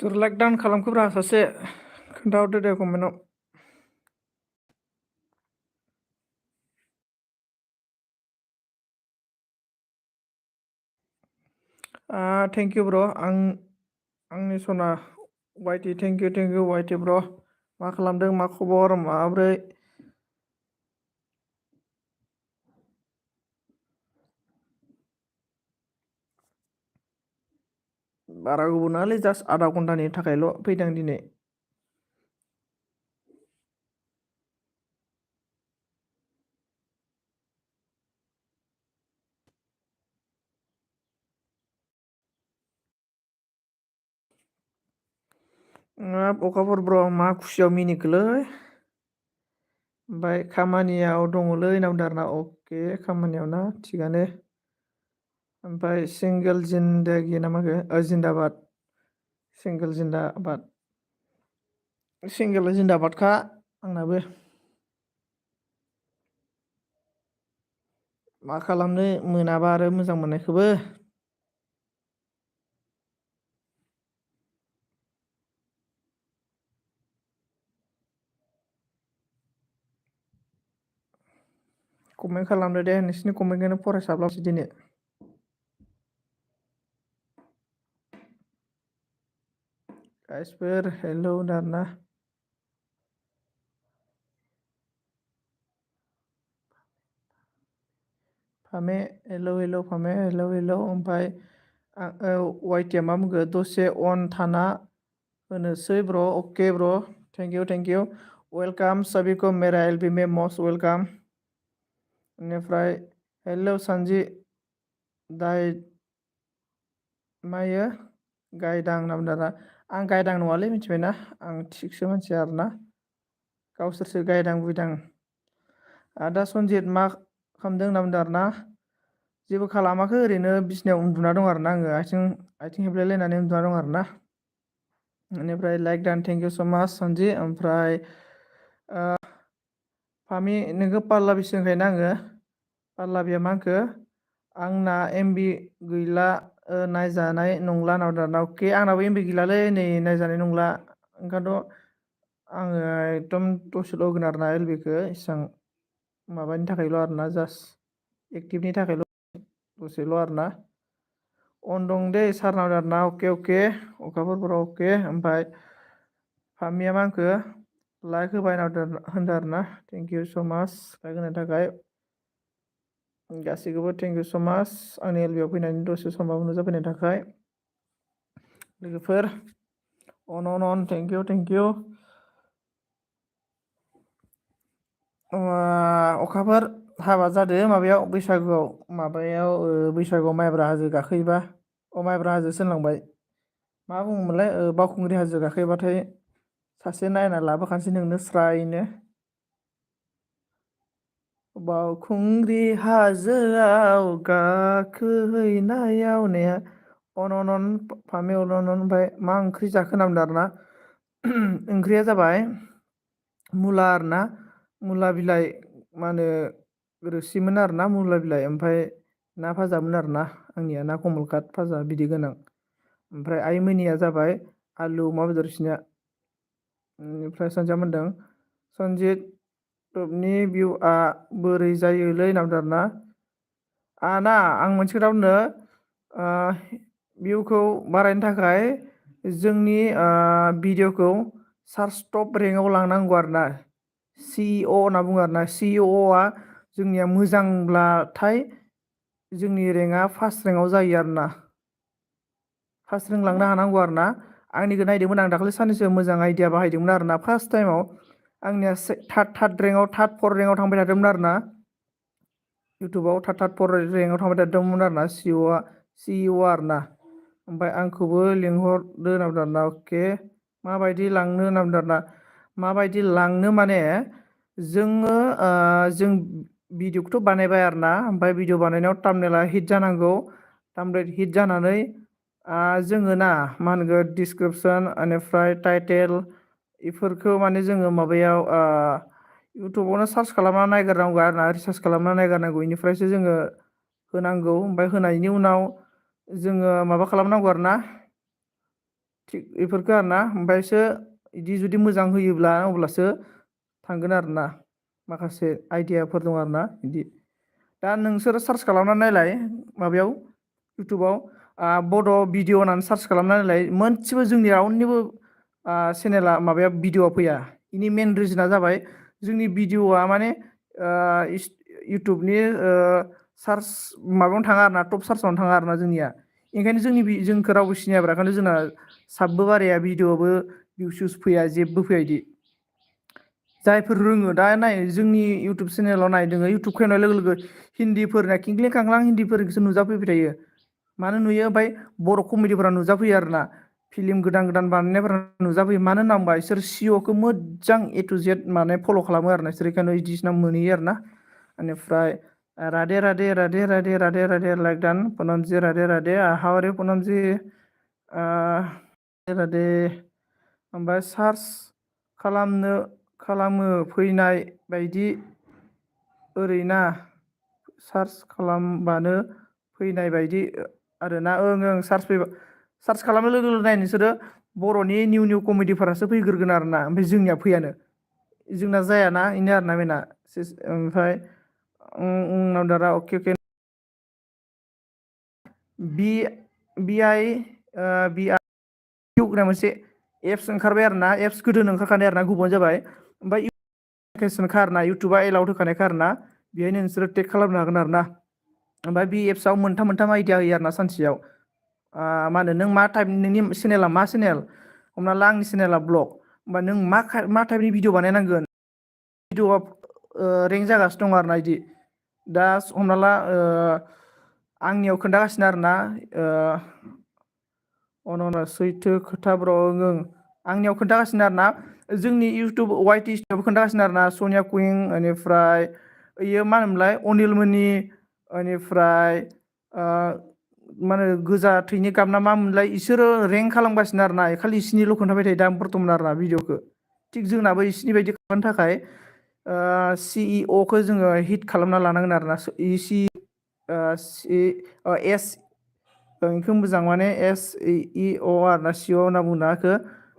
सोर लकडाउन खालामखोब्रा सासे खोन्थाहरदो दे कमेन्टआव। थेंक इउ ब्र' आंनि सना वाइटि थेंक इउ वाइटि ब्र'। मा खालामदों, मा खबर, माब्रै? बारा गोबाव नङालै, जास्ट आधा घन्टानि थाखायल' फैदों दिनै। अखाफोर ब्र' मा खुसियाव मिनिखोलै? ओमफ्राय खामानियाव दङलै होनना बुंदों आरोना। अके, खामानियाव ना, थिगानो। ओमफ्राय सिंगेल जिन्दागि ना माखो? जिन्दाबाद। सिंगेल जिन्दाबाद। सिंगेल जिन्दाबादखा आंनाबो। मा खालामनो मोनाबा आरो मोजां मोननायखौबो। कमेन्ट खालामदो दे, नोंसिनि कमेन्टखौनो फरायसाब्लासो दिनै। गाइसफोर हेलौ होनदों आरोना। फामे हेलौ फामे हेलौ। ओमफ्राय वाइटिया मा बुंखो? दसे अन थाना होनोसै ब्र'। अके ब्र', थेंक इउ। वेलकाम सभी को मेरा एलबी में मोस्ट वेलकाम। बेनिफ्राय हेलौ सानजि दाय मायो गायदां होनना बुंदों आरोना। आं गायदां नङालै, मिथिबायना? आं थिगसो मानसिया आरोना। गावसोरसो गायदां बुयदां। आदा सनजित मा खालामदों होनना बुंदों आरोना। जेबो खालामाखै, ओरैनो बिसिनायाव उन्दुना दं आरोना आङो। आथिं हेबलायलायनानै उन्दुना दं आरोना। बेनिफ्राय लाइक दान, थेंक इउ स' माच सनजि। ओमफ्राय फामि नोंखौ पाल्ला बिसि होनखायोना आङो। पाल्लाबिया मा होनखो? आंना एमबि गैला, नायजानाय नंला होनना बुंदों आरोना। अके, आंनाबो एमबि गैलालै, नै नायजानाय नंला। ओंखायनोथ' आङो एकदम दसेल' होगोन आरोना एलबिखौ, इसां माबानि थाखायल' आरोना, जास्ट एक्टिभनि थाखायल' दसेल' आरोना। अन दं दे सारनाव आरोना। अके अखाफोर अके। ओमफ्राय फामिया मा होनखो? लाइक होबाय होनदों आरोना। थेंक इउ स' माच लाइक होनो थाखाय। गासैखौबो थेंक इउ स' माच आंनि एलबिआव फैनानै दसे समाव नुजाफैनो थाखाय। लोगोफोर अन थेंक इउ। अखाफोर हाबा जादो माबायाव बैसागुआव, बैसागुआव माइब्रा हाजो गाखोयोबा। माइब्रा हाजोसो होनलांबाय, मा बुङोमोनलाय? बावखुंग्रि हाजो गाखोयोबाथाय सासे नायना लाबोखानोसै नोंनो स्रायनो। बावखुंग्रि हाजोआव गाखोहैनायाव होननाया। अन फामि अन। ओमफ्राय मा ओंख्रि जाखो होनना बुंदों आरोना। ओंख्रिया जाबाय मुला आरोना। मुला बिलाइ मा होनो, रोसिमोन आरोना मुला बिलाइ। ओमफ्राय ना भाजामोन आरोना आंनिया, ना कमलकाट भाजा बिदै गोनां। ओमफ्राय आइ मोनिया जाबाय आलु अमा बेदर बिसिनिया। बेनिफ्राय सनजिया मोनदों, सनजित टपनि भिउआ बोरै जायोलै होनना बुंदों आरोना। आं मोनसे खोथा बुंनो, भिउखौ बारायनो थाखाय जोंनि भिडिअखौ सार्च टप रेंकआव लांनांगौ आरोना। CEO होनना बुङो आरोना। CEOआ जोंनिया मोजांब्लाथाय जोंनि रेंकआ फार्स्ट रेंकआव जायो आरोना। फार्स्ट रेंक लांनो हानांगौ आरोना। आंनिखौ नायदोंमोन आं दाखालि साननैसो, मोजां आइडिया बाहायदोंमोन आरोना। फार्स्ट टाइमाव आंनिया थार्ड रेंकआव, फर रेंकआव थांबाय थादोंमोन आरोना। इउटुबाव थार्ड फर रेंकआव थांबाय थादोंमोन आरोना CEO आरोना। ओमफ्राय आंखौबो लिंहरदो होनना बुंदों आरोना। अके, माबायदि लांनो होनना बुंदों आरोना। माबायदि लांनो माने, जों भिडिअखौथ' बानायबाय आरोना। ओमफ्राय भिडिअ बानायनायाव थाम्बनेला हिट जानांगौ। थाम्बनेल हिट जानानै जोङो ना मा होनगोन, डिसक्रिपसन बेनिफ्राय टाइटेल बेफोरखौ माने जोङो माबायाव इउटुबावनो सार्च खालामना नायग्रोनांगौ आरोना। रिसार्च खालामना नायग्रोनांगौ, बेनिफ्रायसो जोङो होनांगौ। ओमफ्राय होनायनि उनाव जोङो माबा खालामनांगौ आरोना। थिग बेफोरखौ आरोना ओमफ्रायसो बिदि जुदि मोजां होयोब्ला अब्लासो थांगोन आरोना माखासे आइडियाफोर दं आरोना बिदि दा नोंसोरो सार्च खालामनानै नायलाय माबायाव इउटुबाव बड' भिडिअ होननानै सार्च खालामनानै नायलाय मोनसेबो जोंनि रावनिबो चेनेला माबाया भिडिअआ फैया बेनि मेन रिजोना जाबाय जोंनि भिडिअआ माने इउटुबनि सार्च माबायावनो थाङा आरोना टप सार्चआवनो थाङा आरोना जोंनिया ओंखायनो जोंखौ रावबो सिनायाब्रा ओंखायनो जोंना साबबो बाराया भिडिअआबो भिउस फैया जेबो फैया बिदि जायफोर रोङो दा नाय जोंनि इउटुब चेनेलाव नाय दोङो इउटुब खेवनाय लोगो लोगो हिन्दीफोरना खिंख्लें खांख्लां हिन्दीफोरखौसो नुजाफैबाय थायो मानो नुयो ओमफ्राय बर' कमेडिफोरा नुजाफैयो आरोना फिल्म गोदान गोदान बानायनायफोरा नुजाफैयो मानो होनना बुंबा बिसोर सिअ'खौ मोजां ए टु जेड माने फल' खालामो आरोना बिसोर बेखायनो इदिसिना मोनहैयो आरोना बेनिफ्राय राधे राधे राधे राधे राधे राधे लाइक डान पनमजि Radhe Radhe how are you पनमजि राधे ओमफ्राय सार्च खालामो फैनाय बायदि ओरैना सार्च खालामबानो फैनाय बायदि आरोना ओं सार्च खालामनाय लोगो लोगो नाय नोंसोरो बर'नि निउ निउ कमेडिफोरासो फैग्रोगोन आरोना ओमफ्राय जोंनिया फैयानो जोंना जायाना बेनो आरोना बेना ओमफ्राय उनाव दारा अके अके बि आइ मोनसे एप्स ओंखारबाय आरोना एप्स गोदोनो ओंखारखानाय आरोना गुबुन जाबाय ओमफ्राय एप्लिकेसनखा आरोना इउटुबा एलाउड होखानायखा आरोना बेहायनो नोंसोरो टेक खालामनो हागोन आरोना ओमफ्राय बे एप्सआव मोनथाम आइडिया होयो आरोना सानसेयाव मा होनो नों मा टाइप नोंनि चेनेला मा चेनेल हमना ला आंनि चेनेला ब्लग होमबा नों मा टाइपनि भिडिअ बानायनांगोन भिडिअआ रेंक जागासिनो दं आरोना बिदि दा हमना ला आंनियाव खोन्थागासिनो आरोना सैथो खोथा ब्र ओं आंनियाव खोन्थागासिनो आरोना जोंनि इउटुब वाइटि स्टुडिअ'आवबो खोन्थागासिनो आरोना सनिया कुइं बेनिफ्राय इयो मा होनोमोनलाय अनिलमोननि बेनिफ्राय मा होनो गोजा थैनि गाब ना मा मोनलाय इसोरो रेंक खालामगासिनो आरोना खालि इसिनिल' खोन्थाबाय थायो दा बर्थमान आरोना भिडिअखौ थिग जोंनाबो इसिनि बायदि खालामनो थाखाय सिइअखौ जोङो हिट खालामना लानांगोन आरोना एस बेखौ मोजां माने SEO आरोना सिअ होनना बुंना बेखौ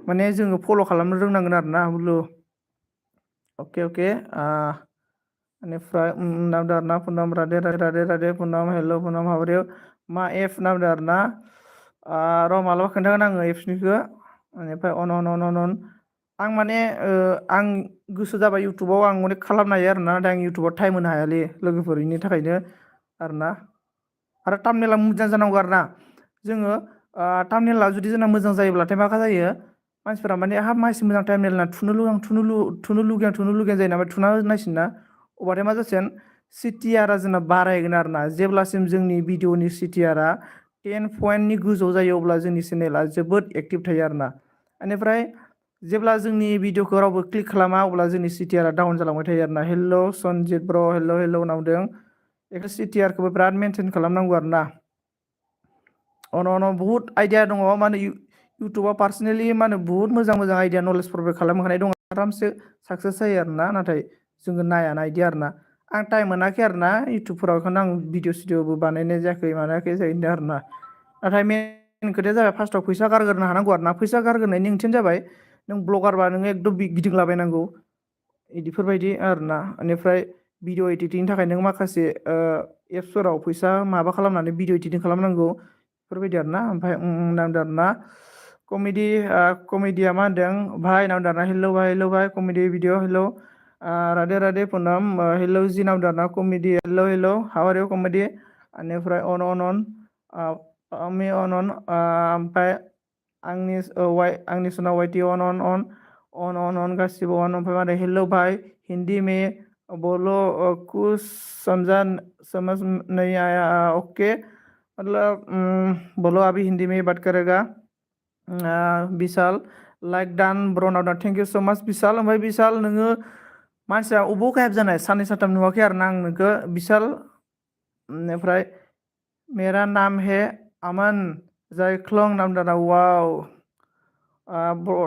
माने जोङो फल' खालामनो रोंनांगोन आरोना बुलु अके बेनिफ्राय नामदो आरोना पुनम राधे राधे राधे राधे पुनम हेल' पुनम हाबारियाव मा एप नामदो आरोना र' मालाबा खोन्थागोन आङो एप्सनिखौ बेनिफ्राय अन आं माने आं गोसो जाबाय इउटुबाव आं अनेक खालामनो हायो आरोना दा आं इउटुबाव टाइम होनो हायालै लोगोफोरनि थाखायनो आरोना आरो थाम्बनेला मोजां जानांगौ आरोना जोङो थाम्बनेला जुदि जोंना मोजां जायोब्लाथाय मा जायो मानसिफोरा माने हाब मानसि मोजां थाम्बनेल थुनो लुगैया जायो नामा थुना नायसिन ना अब्लाथाय मा जासिगोन सिटिआरआ जोंना बारायगोन आरोना जेब्लासिम जोंनि भिडिअनि सिटिआरआ 10 पइन्टनि गोजौ जायो अब्ला जोंनि चेनेला जोबोद एक्टिभ थायो आरोना बेनिफ्राय जेब्ला जोंनि भिडिअखौ रावबो क्लिक खालामा अब्ला जोंनि सिटिआरआ डाउन जालांबाय थायो आरोना हेल' सनजित ब्र हेल' नावदों बेखौ सिटिआरखौबो बिराद मेनटेन खालामनांगौ आरोना बुहुत आइडिया दङ मा होनो इउटुबाव पार्सनेलि मा होनो बुहुत मोजां आइडिया नलेज प्रभाइड खालामखानाय दङ आरामसे साक्सेस जायो आरोना नाथाय जोङो नायाना इदि आरोना आं टाइम मोनाखै आरोना इउटुबफोराव बेखायनो आं भिडिअ सिडिअबो बानायनाय जायाखै मानायाखै जाहैदों आरोना नाथाय मेन खोथाया जाबाय फार्स्टआव फैसा गारग्रोनो हानांगौ आरोना फैसा गारग्रोनायनि ओंथियानो जाबाय नों ब्लगारबा नोङो एकदम गिदिंलाबायनांगौ इदिफोरबायदि आरोना बेनिफ्राय भिडिअ एडिटिंनि थाखाय नों माखासे एप्सफोराव फैसा माबा खालामनानै भिडिअ एडिटिं खालामनांगौ बेफोरबायदि आरोना ओमफ्राय नामदो आरोना कमेडिया मा होनदों भाइ नामदो आरोना हेल' भाइ comedy video hello' Radhe Radhe Punam hello' ji नामदो आरोना comedy hello' how are you comedy बेनिफ्राय अन ओमफ्राय आंनि सना वाइटि अन गासिबो अन ओमफ्राय मा होनो हेल' भाइ हिन्दी में बोलो कुछ समझ नहीं आया ओके मतलब बोलो अभी हिंदी में बात करेगा विशाल लाइक डान ब्रनाव डान थेंक इउ सो माच विशाल ओमफ्राय विशाल नोङो मानसिया अबाव गायब जानाय साननै सानथाम नुवाखै आरोना आं नोंखौ विशाल ओमफ्राय मेरा नाम है अमन जायख्लं नाम दाना वाव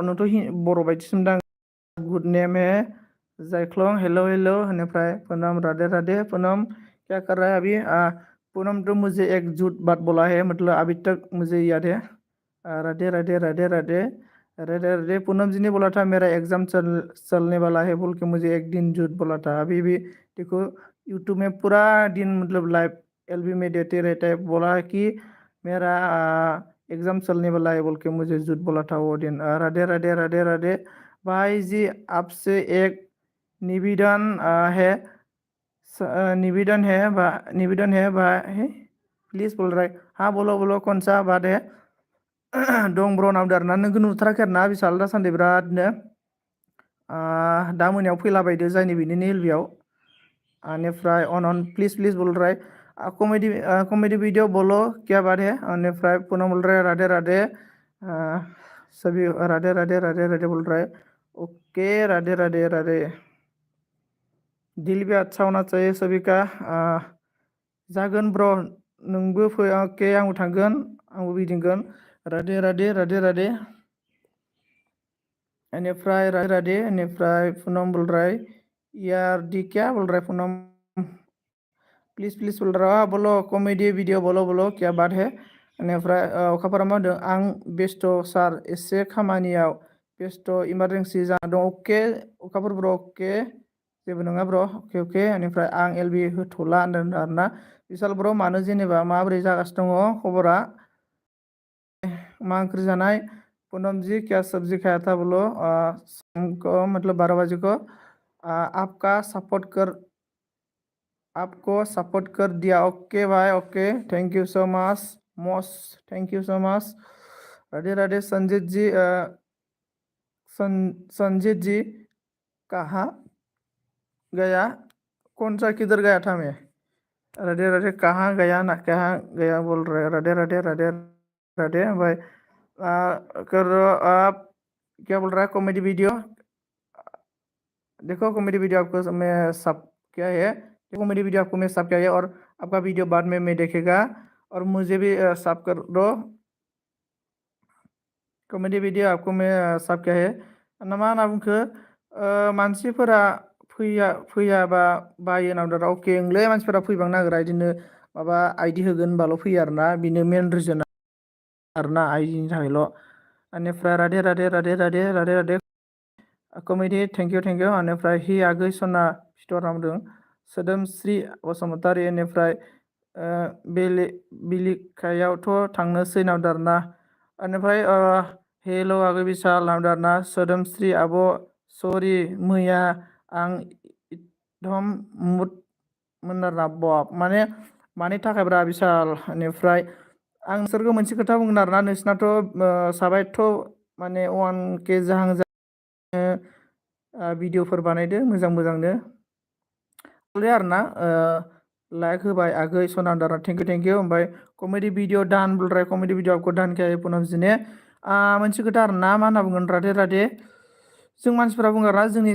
नोंथ' बर' बायदिसो मोनदां गुड नेम है जायख्लं हेल' होनिफ्राय पुनम राधे राधे पुनम क्या कर रहा है अभी पूनम तो मुझे एक झूठ बात बोला है मतलब अभी तक मुझे याद है राधे राधे राधे राधे राधे राधे। पूनम जी ने बोला था मेरा एग्जाम चलने वाला है बोल के मुझे एक दिन झूठ बोला था। अभी भी देखो यूट्यूब में पूरा दिन मतलब लाइव एलबी में देते रहता है। बोला है कि मेरा एग्जाम चलने वाला है बोल के मुझे झूठ बोला था वो दिन। राधे राधे राधे राधे। भाई जी आपसे एक निवेदन है निवेदन है भाई प्लीज बोल रहा है। हाँ बोलो बोलो कौन सा बात है। दं ब्र नाम आरोना नोंखौ नुथाराखै आरोना बिसाल दासान्दि बिरादनो दा मोनायाव फैलाबायदो जायनि बिनिनो एलबियाव बेनिफ्राय अन प्लीज प्लीज बोल रहा है। कॉमेडी वीडियो बोलो क्या बात है। बेनिफ्राय पुनः बोल रहा है राधे राधे सभी राधे राधे राधे राधे बोल रहा है। ओके राधे राधे राधे। दिल भी अच्छा होना चाहिए सभी का। जागोन ब्र नोंबो फै ओके आंबो थांगोन आंबो गिदिंगोन। राधे राधे राधे राधे। बेनिफ्राय राधे राधे बेनिफ्राय पूनम बोल रहा है यार दी क्या बोल रहा है पूनम प्लीज प्लीज बोल रहा है। बोलो कॉमेडी वीडियो बोलो बोलो क्या बात है। बेनिफ्राय अखाफोरा मा होनदों आं बेस्थ सार एसे खामानियाव बेस्थ इमारजेन्सि जाना दं। अके अखाफोर ब्र अके जेबो नङा ब्र अके अके। बेनिफ्राय आं एलबि होथ'ला होनदों आरोना बिशाल ब्र मानो जेनेबा माबोरै जागासिनो दङ खबरा मा ओंख्रि जानाय। पूनम जी क्या सब्जी खाया था बोलो शाम को मतलब 12 बजे को आपको सपोर्ट कर दिया। ओके भाई okay thank you so much most thank you so much. Radhe Radhe. Sanjeet ji कहाँ गया कौन सा किधर गया था मैं। राधे राधे कहाँ गया ना कहाँ गया बोल रहे राधे राधे राधे राधे भाई। करो आप क्या बोल रहा है कॉमेडी वीडियो देखो कॉमेडी वीडियो आपको मैं सब क्या है कॉमेडी वीडियो आपको मैं सब क्या है और आपका वीडियो बाद में मैं देखेगा और मुझे भी सब कर दो कॉमेडी वीडियो आपको मैं सब क्या है मा होनना बुंखो मानसिफोरा फैयाबा बायो नामदारा अके ओंलै मानसिफोरा फैबांनो नागिरा बिदिनो माबा आइडि होगोन होनबाल' फैयो आरोना बेनो मेन रिजन आरोना आइडिनि थाखायल'। बेनिफ्राय Radhe Radhe Radhe Radhe Radhe Radhe comedy thank you बेनिफ्राय हि आगै सना फिथर नामदों सोदोमस्रि बसुमतारी। बेनिफ्राय बिलिकायावथ' थांनोसै नामदारना। बेनिफ्राय हेल' आगै बिशाल नामदारना सोदोमस्रि आब' सरि मैया आं एकदम मुद मोनना बब माने मानि थाखाय ब्रा बिशाल। बेनिफ्राय आं नोंसोरखौ मोनसे खोथा बुंगोन आरोना नोंसिनाथ' साबायथ' माने 1K जाहां भिडिअफोर बानायदो मोजां मोजांनो आरोना लाइक होबाय आगै सनादारा थेंक यू। ओमफ्राय कमेडि भिडिअ डान बोल रहा है कमेडि भिडिअ आपको डान किया है पूनम जी ने। मोनसे खोथा आरोना मा होनना बुंगोन राधे राधे जों मानसिफोरा बुङो आरोना जोंनि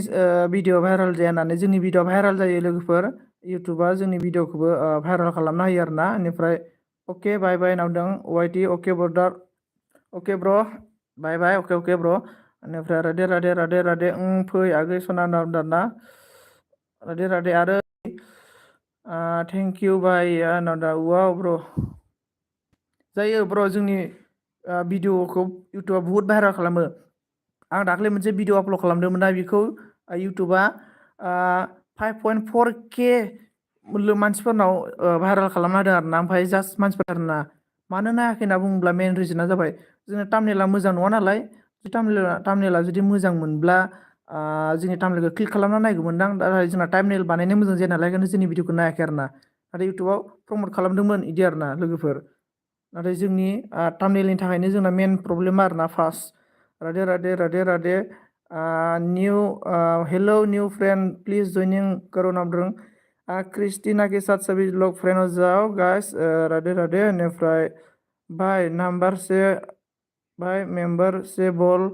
भिडिअ भाइरेल जाया होननानै जोंनि भिडिअ भाइरेल जायो लोगोफोर इउटुबा जोंनि भिडिअखौबो भाइरेल खालामना होयो आरोना। बेनिफ्राय अके बाय बाय नावदों वाइटि अके ब्रदार अके ब्र बाय बाय अके अके ब्र। बेनिफ्राय राधे राधे राधे राधे फै आगै सना नावदारना राधे राधे आरो थेंक यू बाय नावदा वाव ब्र जायो ब्र जोंनि भिडिअखौ इउटुबा बुहुत भाइरेल खालामो। आं दाख्लै मोनसे भिडिअ आपलड खालामदोंमोन ना बेखौ इउटुबा 5.4K मानसिफोरनाव भाइरेल खालामना होदों आरोना। ओमफ्राय जास्ट मानसिफोर आरोना मानो नायाखै होनना बुङोब्ला मेन रिजोना जाबाय जोंना टामनेला मोजां नङा नालाय टामनेला जुदि मोजां मोनब्ला जोंनि टामनेलखौ क्लिक खालामना नायगौमोनदां नाथाय जोंना टामनेल बानायनाय मोजां जाया नालाय ओंखायनो जोंनि भिडिअखौ नायाखै आरोना। नाथाय इउटुबाव प्रमट खालामदोंमोन बिदि आरोना लोगोफोर नाथाय जोंनि टामनेलनि थाखायनो जोंना मेन प्रब्लेम आरोना first. Radhe Radhe Radhe Radhe new hello new friend please joining करो नामदों क्रिस्टीना के साथ सभी लोग फ्रेंड हो जाओ गाइस राधे राधे। बेनिफ्राय भाई मेंबर से बोल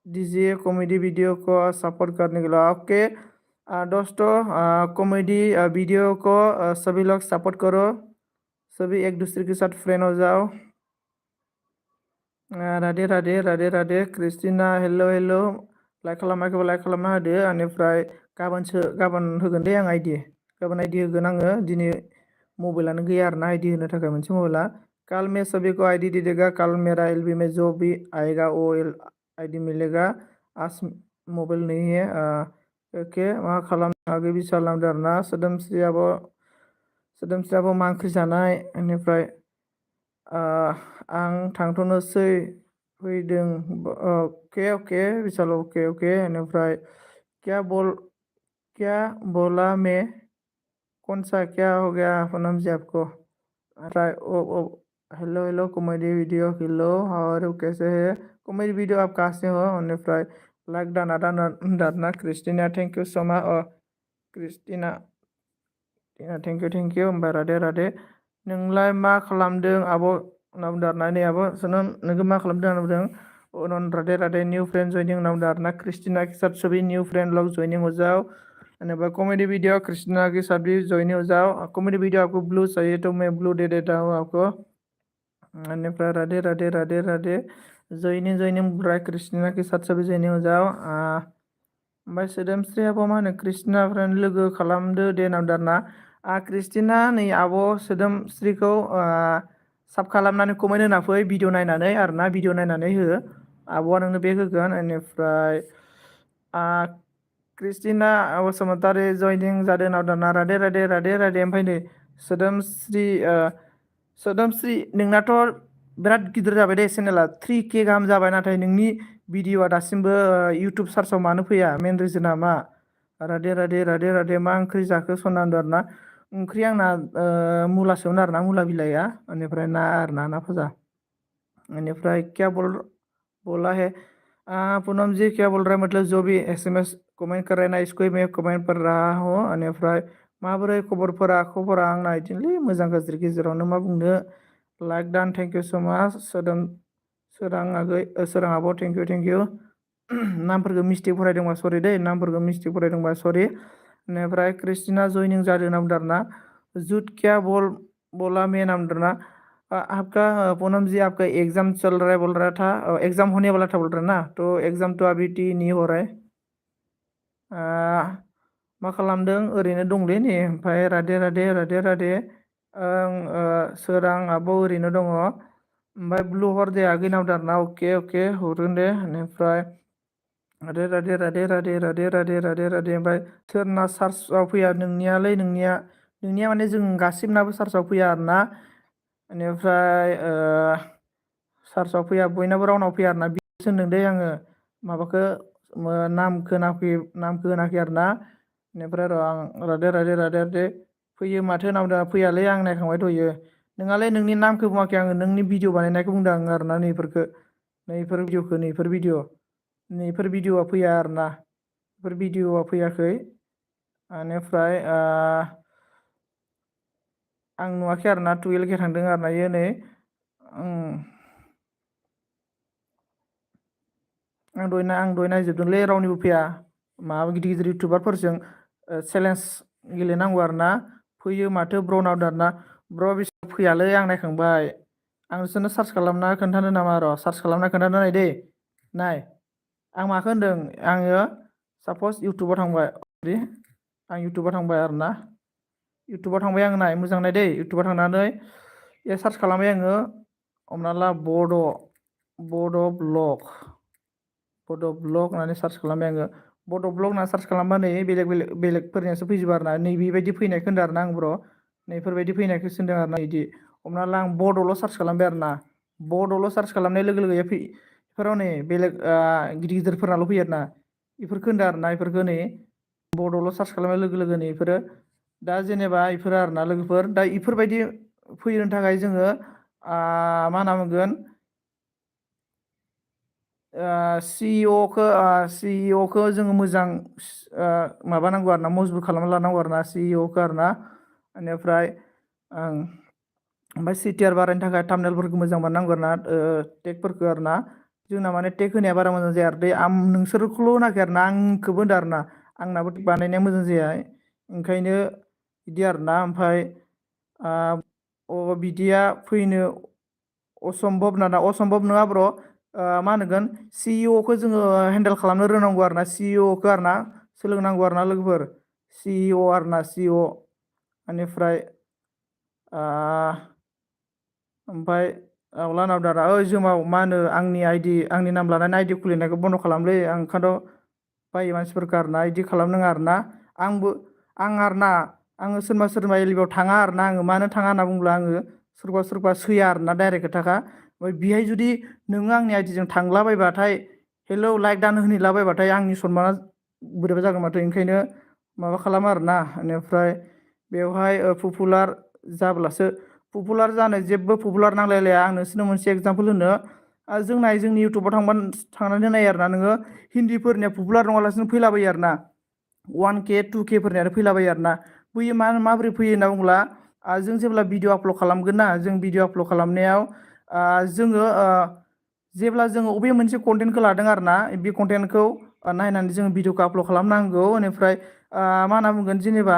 दीजिए कॉमेडी वीडियो को सपोर्ट करने के लिए। ओके दोस्तों कॉमेडी वीडियो को सभी लोग सपोर्ट करो सभी एक दूसरे के साथ फ्रेंड हो जाओ। Radhe Radhe Radhe Radhe Christina hello hello like खालामाखैबा लाइक खालामना होदो। बेनिफ्राय गाबोन होगोन दे आं गाबोन आइडि होगोन आङो दिनै मबाइलानो गैया आरोना आइडि होनो थाखाय मोनसे मबाइला कल मैं सभी को आईडी दे देगा, कल मेरा एलबी में जो भी आएगा वो आईडी मिलेगा। आज मोबाइल नहीं है। ओके मा खालामनो आगै बिसालामदों आरोना सोदोमस्रियाबो मा ओंख्रि जानाय बेनिफ्राय आं थांथ'नोसै फैदों। ओके ओके विशाल ओके ओके बेनिफ्राय क्या बोला मैं कौन सा क्या हो गया पूनम जी आपको। राइट ओ hello hello comedy video hello और कैसे है कॉमेडी वीडियो आप कहाँ से हो बेनिफ्राय लाइक दाना दाना Christina thank you so much Christina thank you होमबा राधे राधे नोंलाय मा खालामदों आब' होनना बुंदों आरोना नै आब' सोनोम नोङो मा खालामदों होनना बुंदों अनन Radhe Radhe new friend joining होनना बुंदों आरोना क्रिस्टिना के साथ सभी न्यू फ्रेंड लोग ज्वाइनिंग हो जाओ। बेनिफ्राय कॉमेडी वीडियो क्रिस्टिना के साथ भी ज्वाइनिंग हो जाओ। कॉमेडी वीडियो आपको ब्लू चाहिए तो मैं ब्लू दे देता हूँ आपको। बेनिफ्राय राधे राधे राधे राधे ज्वाइनिंग बुरा क्रिस्टिना के साथ सभी ज्वाइनिंग हो जाओ। ओमफ्राय सोदोमस्रियाबो मा होनो क्रिस्टिना फ्रेन्ड लोगो खालामदो दे होनना बुंदों आरोना क्रिस्टिना नै आब' सोदोमस्रिखौ साब खालामनानै कमेन्ट होना फै भिडिअ नायनानै आरोना भिडिअ नायनानै हो आब'आ नोंनो बेग होगोन। बेनिफ्राय क्रिस्टिना बसुमतारी जयनिं जादों होनना बुंदों राधे राधे राधे राधे ओमफ्राय नै सोदोमस्रि नोंनाथ' बिराद गिदिर जाबाय दे चेनेला 3K गाहाम जाबाय नाथाय नोंनि भिडिअआ दासिमबो इउटुब सार्चआव मानो फैया मेन रिजोना मा। राधे राधे राधे राधे मा ओंख्रि जाखो सना होनदों आरोना ओंख्रिया आंना मुलासोमोन आरोना मुला बिलाइया बेनिफ्राय ना आरोना ना भाजा। बेनिफ्राय क्या बोला है पूनम जी क्या बोल रहा है मतलब जो भी SMS कमेंट कर रहा है ना इसको मैं कमेंट कर रहा हूँ। बेनिफ्राय माबोरै खबरा आंना बिदिनोलै मोजां गाज्रि गेजेरावनो मा बुंनो लाइक दान थेंक इउ सो माच सोरां आब' थेंक इउ नामफोरखौ मिस्टेक फरायदोंबा सरि दै नामफोरखौ मिस्टेक फरायदोंबा सरि। बेनिफ्राय क्रिस्टिना जयनिं जादों होनना बुंदों आरोना जुट क्या बोला मैं नाम बुंदों ना आपका पूनम जी आपका एग्जाम चल रहा है बोल रहा था एग्जाम होने वाला था बोल रहा ना तो एग्जाम तो अभी नहीं हो रहा है। मा खालामदों ओरैनो दंलै नै ओमफ्राय राधे राधे राधे राधे सोरां आब' ओरैनो दङ ओमफ्राय ब्लु हर दे आगै नाम दारना अके अके हरगोन दे। बेनिफ्राय राधे राधे राधे राधे राधे राधे राधे राधे ओमफ्राय सोरना सार्चआव फैया नोंनिया माने जों गासिबनाबो सार्चआव फैया आरोना। बेनिफ्राय सार्चआव फैया बयनाबो राउन्डआव फैया आरोना बिसो होनदों दै आङो माबाखौ नामखौ होनाखै आरोना। बेनिफ्राय र' आं राधे राधे राधे राधे फैयो माथो होनना बुंदों फैयालै आं नायखांबाय दहायो नोंहालाय नोंनि नामखौ बुङाखै आङो नोंनि भिडिअ बानायनायखौ बुंदों आङो आरोना नैफोर भिडिअआ फैया आरोना बेफोर भिडिअआ फैयाखै। बेनिफ्राय आं नुवाखै आरोना 12K थांदों आरोना इयो नै आं दहाय नायजोबदोंलै रावनिबो फैया माबा गिदिर गिदिर इउटुबारफोरजों चेलेन्ज गेलेनांगौ आरोना फैयो माथो ब्र नाव आरोना ब्र बिसोर फैयालै आं नायखांबाय आं नोंसोरनो सार्च खालामना खोन्थानो नामा र' सार्च खालामना खोन्थानो नाय दै नाय आं माखौ होनदों आङो साप'ज इउटुबाव थांबाय आं इउटुबाव थांबाय आरोना इउटुबाव थांबाय आं नाय मोजां नाय दै इउटुबाव थांनानै सार्च खालामबाय आङो हमना ला बड' ब्लग होननानै सार्च खालामबाय आङो बड' ब्लग होनना सार्च खालामबा नै बेलेगफोरनियासो फैजोबो आरोना नै बेबायदि फैनायखौ होनदों आरोना आं ब्र' नैफोरबायदि फैनायखौ सोंदों आरोना बिदि हमना ला आं बड'ल' सार्च खालामबाय आरोना बड'ल' सार्च खालामनाय लोगो लोगो बेफोराव नै बेलेग गिदिर गिदिरफोरनाल' फैयो आरोना बेफोरखौ होनदों आरोना बेफोरखौ नै बड'ल' सार्च खालामनाय लोगो लोगोनो बेफोरो दा जेनेबा बेफोरो आरोना लोगोफोर दा बेफोरबायदि फैनो थाखाय जोङो मा होनना बुंगोन सिइअखौ जोङो मोजां माबानांगौ आरोना मजबुत खालामना लानांगौ आरोना सिइअखौ आरोना बेनिफ्राय ओमफ्राय सिटिआर बारायनो थाखाय थाम्बनेलफोरखौ मोजां बानायनांगौ आरोना टेगफोरखौ आरोना जोंना माने टेग होनाया बारा मोजां जाया आरो नोंसोरखौल' होनाखै आरोना आंखौबो होनदों आरोना आंनाबो बानायनाया मोजां जाया ओंखायनो बिदि आरोना ओमफ्राय बिदिया फैनो असम्भब नङा ब्र' मा होनगोन सिइअखौ जोङो हेन्देल खालामनो रोंनांगौ आरोना सिइअखौ आरोना सोलोंनांगौ आरोना लोगोफोर सिइअ आरोना सिइअ बेनिफ्राय ओमफ्राय आवला नावदारा ओइ जोमाव मा होनो आंनि नाम लानानै आइडि खुलिनायखौ बन्द' खालामलै आं ओंखायनोथ' बायो मानसिफोरखौ आरोना इदि खालामनाङा आरोना आं आरोना आङो सोरबा एलिबाव थाङा आरोना आङो मानो थाङा होनना बुङोब्ला आङो सोरबा सैया आरोना डाइरेक्ट खोथाखा ओमफ्राय बेहाय जुदि नोङो आंनि आइडिजों थांलाबायबाथाय हेलौ लाइक दान होनहैलाबायबाथाय आंनि सनमाना बोरैबा जागोन माथो ओंखायनो माबा खालाम आरोना बेनिफ्राय बेवहाय पपुलार जाब्लासो पपुलार जानो जेबो पपुलार नांलायलाया आं नोंसोरनो मोनसे एगजामपोल होनो जोंनि इउटुबाव थांनानै नाय आरोना नोङो हिन्दीफोरनिया पपुलार नङालासिनो फैलाबायो आरोना 1K 2K फोरनियानो फैलाबायो आरोना फैयो माबोरै फैयो होनना बुङोब्ला जों जेब्ला भिडिअ आपलड खालामगोन ना जों भिडिअ आपलड खालामनायाव जोङो जेब्ला जोङो अबे मोनसे कन्टेन्टखौ लादों आरोना बे कन्टेन्टखौ नायनानै जोङो भिडिअखौ आपलड खालामनांगौ बेनिफ्राय मा होनना बुंगोन जेनेबा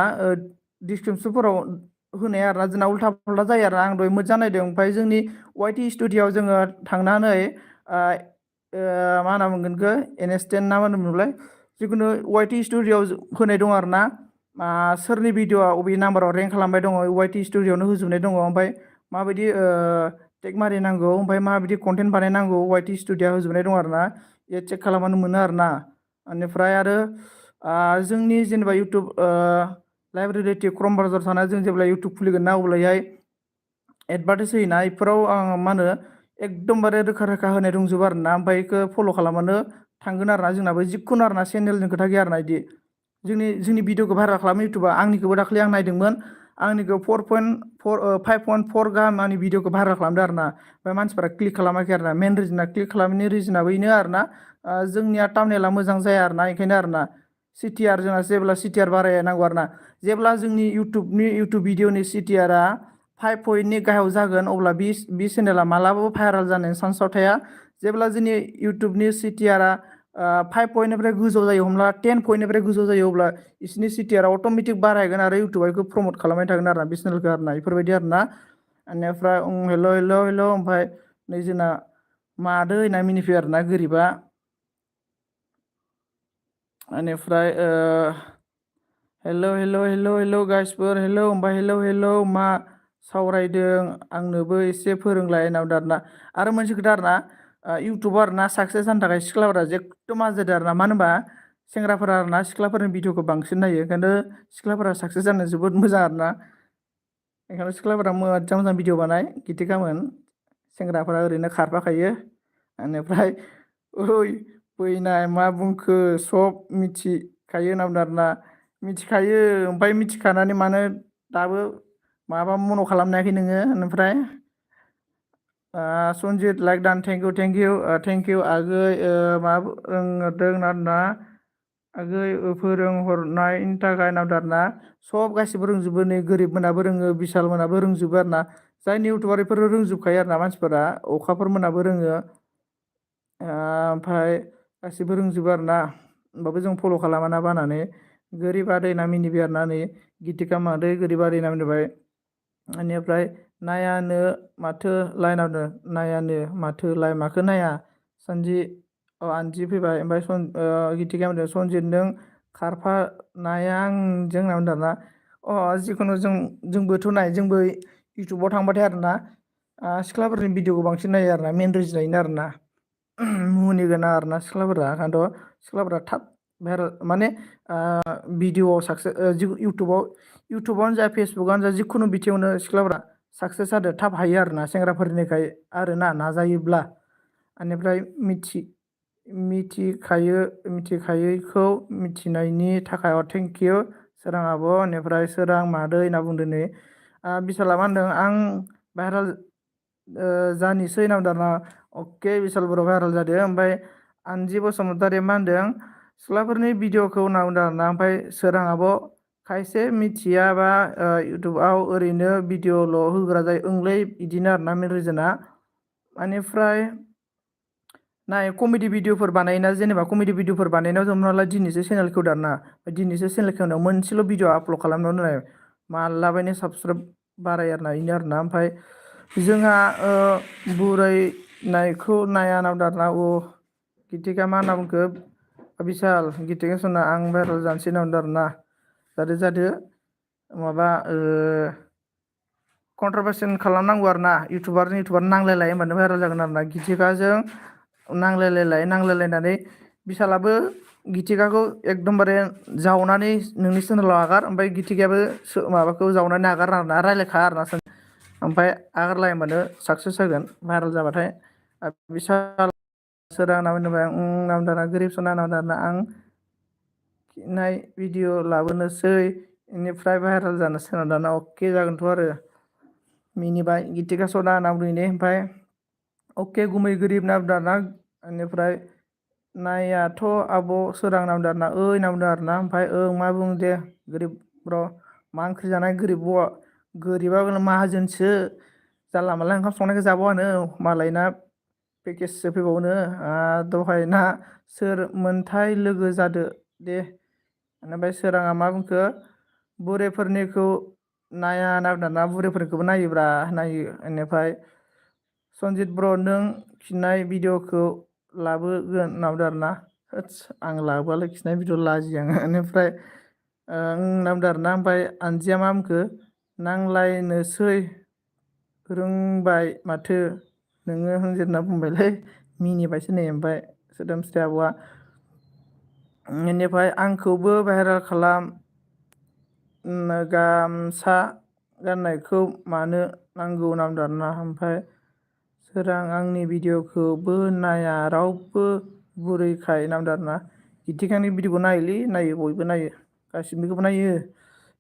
डिसक्रिपसनफोराव होनाया आरोना जोंना उल्था फाल्था जायो आरोना आं दहाय मोजां नायदों ओमफ्राय जोंनि वाइटि स्टुडिय'आव जोङो थांनानै मा होनना बुंगोन बेखौ एनएसटेन ना मा होनोमोनलाय जिखुनु वाइटि स्टुडिय'आव होनाय दं आरोना सोरनि भिडिअआ अबे नाम्बाराव रेंक खालामबाय दङ वाइटि स्टुडिय'आवनो होजोबनाय दङ ओमफ्राय माबायदि टेग मारिनांगौ ओमफ्राय माबायदि कन्टेन्ट बानायनांगौ वाइटि स्टुडिय'आ होजोबनाय दं आरोना बे चेक खालामबानो मोनो आरोना बेनिफ्राय आरो जोंनि जेनेबा इउटुब लाइभ रिलेटिभ क्रम ब्राउजार थानाय जों जेब्ला इउटुब खुलिगोन ना अब्लाहाय एडभार्टाइस होयोना बेफोराव आं मा होनो एकदमबारे रोखा रोखा होनाय दंजोबो आरोना ओमफ्राय बेखौ फल' खालामबानो थांगोन आरोना जोंनाबो जिखुनु आरोना चेनेलनि खोथा गैया आरोना बिदि जोंनि भिडिअखौ भाइरेल खालामो इउटुबा आंनिखौबो दाखालि आं नायदोंमोन आंनिखौ 5.4 गाहाम आंनि भिडिअखौ भाइरेल खालामदों आरोना ओमफ्राय मानसिफोरा क्लिक खालामाखै आरोना मेन रिजना क्लिक खालामैनि रिजनाबो बेनो आरोना जोंनिया टामनेला मोजां जाया आरोना बेखायनो आरोना सिटिआर जोंना जेब्ला सिटिआर बारायनांगौ आरोना जेब्ला जोंनि इउटुब भिडिअनि सिटिआरआ 5 पइन्टनि गाहायाव जागोन अब्ला बे चेनेला मालाबाबो भाइरेल जानायनि चान्सआव थाया जेब्ला जोंनि इउटुबनि सिटिआरआ 5 पइन्टनिफ्राय गोजौ जायो हमला 10 पइन्टनिफ्राय गोजौ जायो अब्ला बिसिनि सिटिआरआ अट'मेटिक बारायगोन आरो इउटुबा बेखौ प्रमट खालामबाय थागोन आरोना बे चेनेलखौ आरोना बेफोरबायदि आरोना बेनिफ्राय हेल' ओमफ्राय नै जोंना मादो होनना मिनिफैयो आरोना गोरिबा बेनिफ्राय हेल' गाइसफोर हेल' ओमफ्राय हेल' मा सावरायदों आंनोबो एसे फोरोंलाय नावदा आरोना आरो मोनसे खोथा आरोना इउटुबाव आरोना साक्सेस जानो थाखाय सिख्लाफोरा एकदम आजादि आरोना मानो होनबा सेंग्राफोरा आरोना सिख्लाफोरनि भिडिअखौ बांसिन नायो ओंखायनो सिख्लाफोरा साक्सेस जानो जोबोद मोजां आरोना ओंखायनो सिख्लाफोरा मोजां मोजां भिडिअ बानाय गिथिगामोन सेंग्राफोरा ओरैनो खारफाखायो बेनिफ्राय ओइ फैनाय मा बुंखो सब मिथिखायो नावदा आरोना मिथिखायो ओमफ्राय मिथिखानानै मानो दाबो माबा मन' खालामनो हायाखै नोङो बेनिफ्राय सनजित लाइक दान थेंक इउ आगै मा रोंदों ना आगै फोरोंहरनायनि थाखाय नावदा आरोना सब गासिबो रोंजोबो नै गोरिब मोनाबो रोङो बिशाल मोनाबो रोंजोबो आरोना जायनि इउटुबार बेफोर रोंजोबखायो आरोना मानसिफोरा अखाफोर मोनाबो रोङो ओमफ्राय गासिबो रोंजोबो आरोना होमबाबो जों फल' खालामाना बानानै गोरिब आदै होनना मिनिबाय आरोना नै गितिका मादै गोरिब आदै होनना मिनिबाय बेनिफ्राय नायानो माथो लाइनावनो नायानो माथो लाइ माखो नाया आनजि फैबाय ओमफ्राय गितिका होनदों सनजित नों खारफानाया आंजों होनना बुंदों आरोना जिखुनु जोंबोथ' नाय जोंबो इउटुबाव थांबाथाय आरोना सिख्लाफोरनि भिडिअखौ बांसिन नायो आरोना मेन रिजनायनो आरोना मुहिनि आरोना सिख्लाफोरा ओंखायनोथ' सिख्लाफोरा थाब भाइरेल माने भिडिअआव साक्सेस इउटुबावनो जा फेसबुकआनो जा जिखुनु बिथिङावनो सिख्लाफोरा साक्सेस जादों थाब हायो आरोना सेंग्राफोरनिखाय आरोना नाजायोब्ला बेनिफ्राय मिथिखायैखौ मिथिनायनि थाखाय थेंक इउ सोरां आब' बेनिफ्राय सोरां मादै होनना बुंदों नै बिशाला मा होनदों आं भाइरेल जानोसै होनना बुंदों आरोना अके बिशाल बर' भाइरेल जादों ओमफ्राय आनजि बसुमतारी मा होनदों सिख्लाफोरनि भिडिअखौ होनना बुंदों आरोना ओमफ्राय सोरां आब' खायसे मिथियाबा इउटुबाव ओरैनो भिडिअल' होग्रा जायो ओंलै बिदिनो आरोना मेन रिजोना बेनिफ्राय नाय कमेडि भिडिअफोर बानायोना जेनेबा कमेडि भिडिअफोर बानायनायाव हमना ला दिनैसो चेनेल खेवदों आरोना दिनैसो चेनेल खेवनायाव मोनसेल' भिडिअ आपलड खालामनायावनो नाय मालाबानो साबसक्राइब बारायो आरोना बेनो आरोना ओमफ्राय जोंहा बुरायनायखौ नाया नावदा आरोना गितिका मा होनना बुंखो बिशाल गितिका सना आं भाइरेल जानोसै होनना बुंदों आरोना जादो माबा कन्ट्रभार्सन खालामनांगौ आरो ना इउटुबारजों इउटुबार नांलायलाय होनबानो भाइरेल जागोन आरो ना गिथिकाजों नांलायलायनानै बिशालाबो गिथिकाखौ एकदमबारे जावनानै नोंनि चेनेलाव आगार ओमफ्राय गिथिकायाबो माबाखौ जावनानै आगार आरोना रायलायखा आरोना ओमफ्राय आगारलाय होनबानो साक्सेस जागोन भाइरेल जाबाथाय बिशाल सोरां नाम गोरिब सना आं खिनाय भिडिअ लाबोनोसै बेनिफ्राय भाइरेल जानोसै दाना अके जागोनथ' आरो मिनिबाय गिथिका सना होनना बुंदों ओमफ्राय अके गुमै गोरिब ना दाना बेनिफ्राय नायाथ' आब' सोरां नामदों आरोना ओइ नामदों आरोना ओमफ्राय मा बुङो दे गोरिब र' मा ओंख्रि जानाय गोरिबा माहाजोनसो जानला मानला ओंखाम संनायखौ जाबावानो मालायना पेकेजसो फैबावनो दहाय ना सोर मोनथाय लोगो जादो दे ओमफ्राय सोराङा मा बुंखो बुरैफोरनिखौ नाया ना बुरैफोरखौबो नायोब्रा नायो बेनिफ्राय सनजित ब्र नों खिनाय भिडिअखौ लाबोगोन नामदों आरोना आं लाबोआलै खिनाय भिडिअ लाजियो आङो बेनिफ्राय नामदों आरोना ओमफ्राय आनजिया मा बुंखो नांलायनोसै रोंबाय माथो नोङो होनजेरना बुंबायलै मिनिबायसो नै ओमफ्राय सोदोमस्रि आब'आ बेनिफ्राय आंखौबो भाइरेल खालाम गामसा गाननायखौ मानो नांगौ नामदों आरोना ओमफ्राय सोरां आंनि भिडिअखौबो नाया रावबो बुरैखाय नामदों आरोना गिथिकानि भिडिअखौ नायोलै नायो बयबो नायो गासिनिखौबो नायो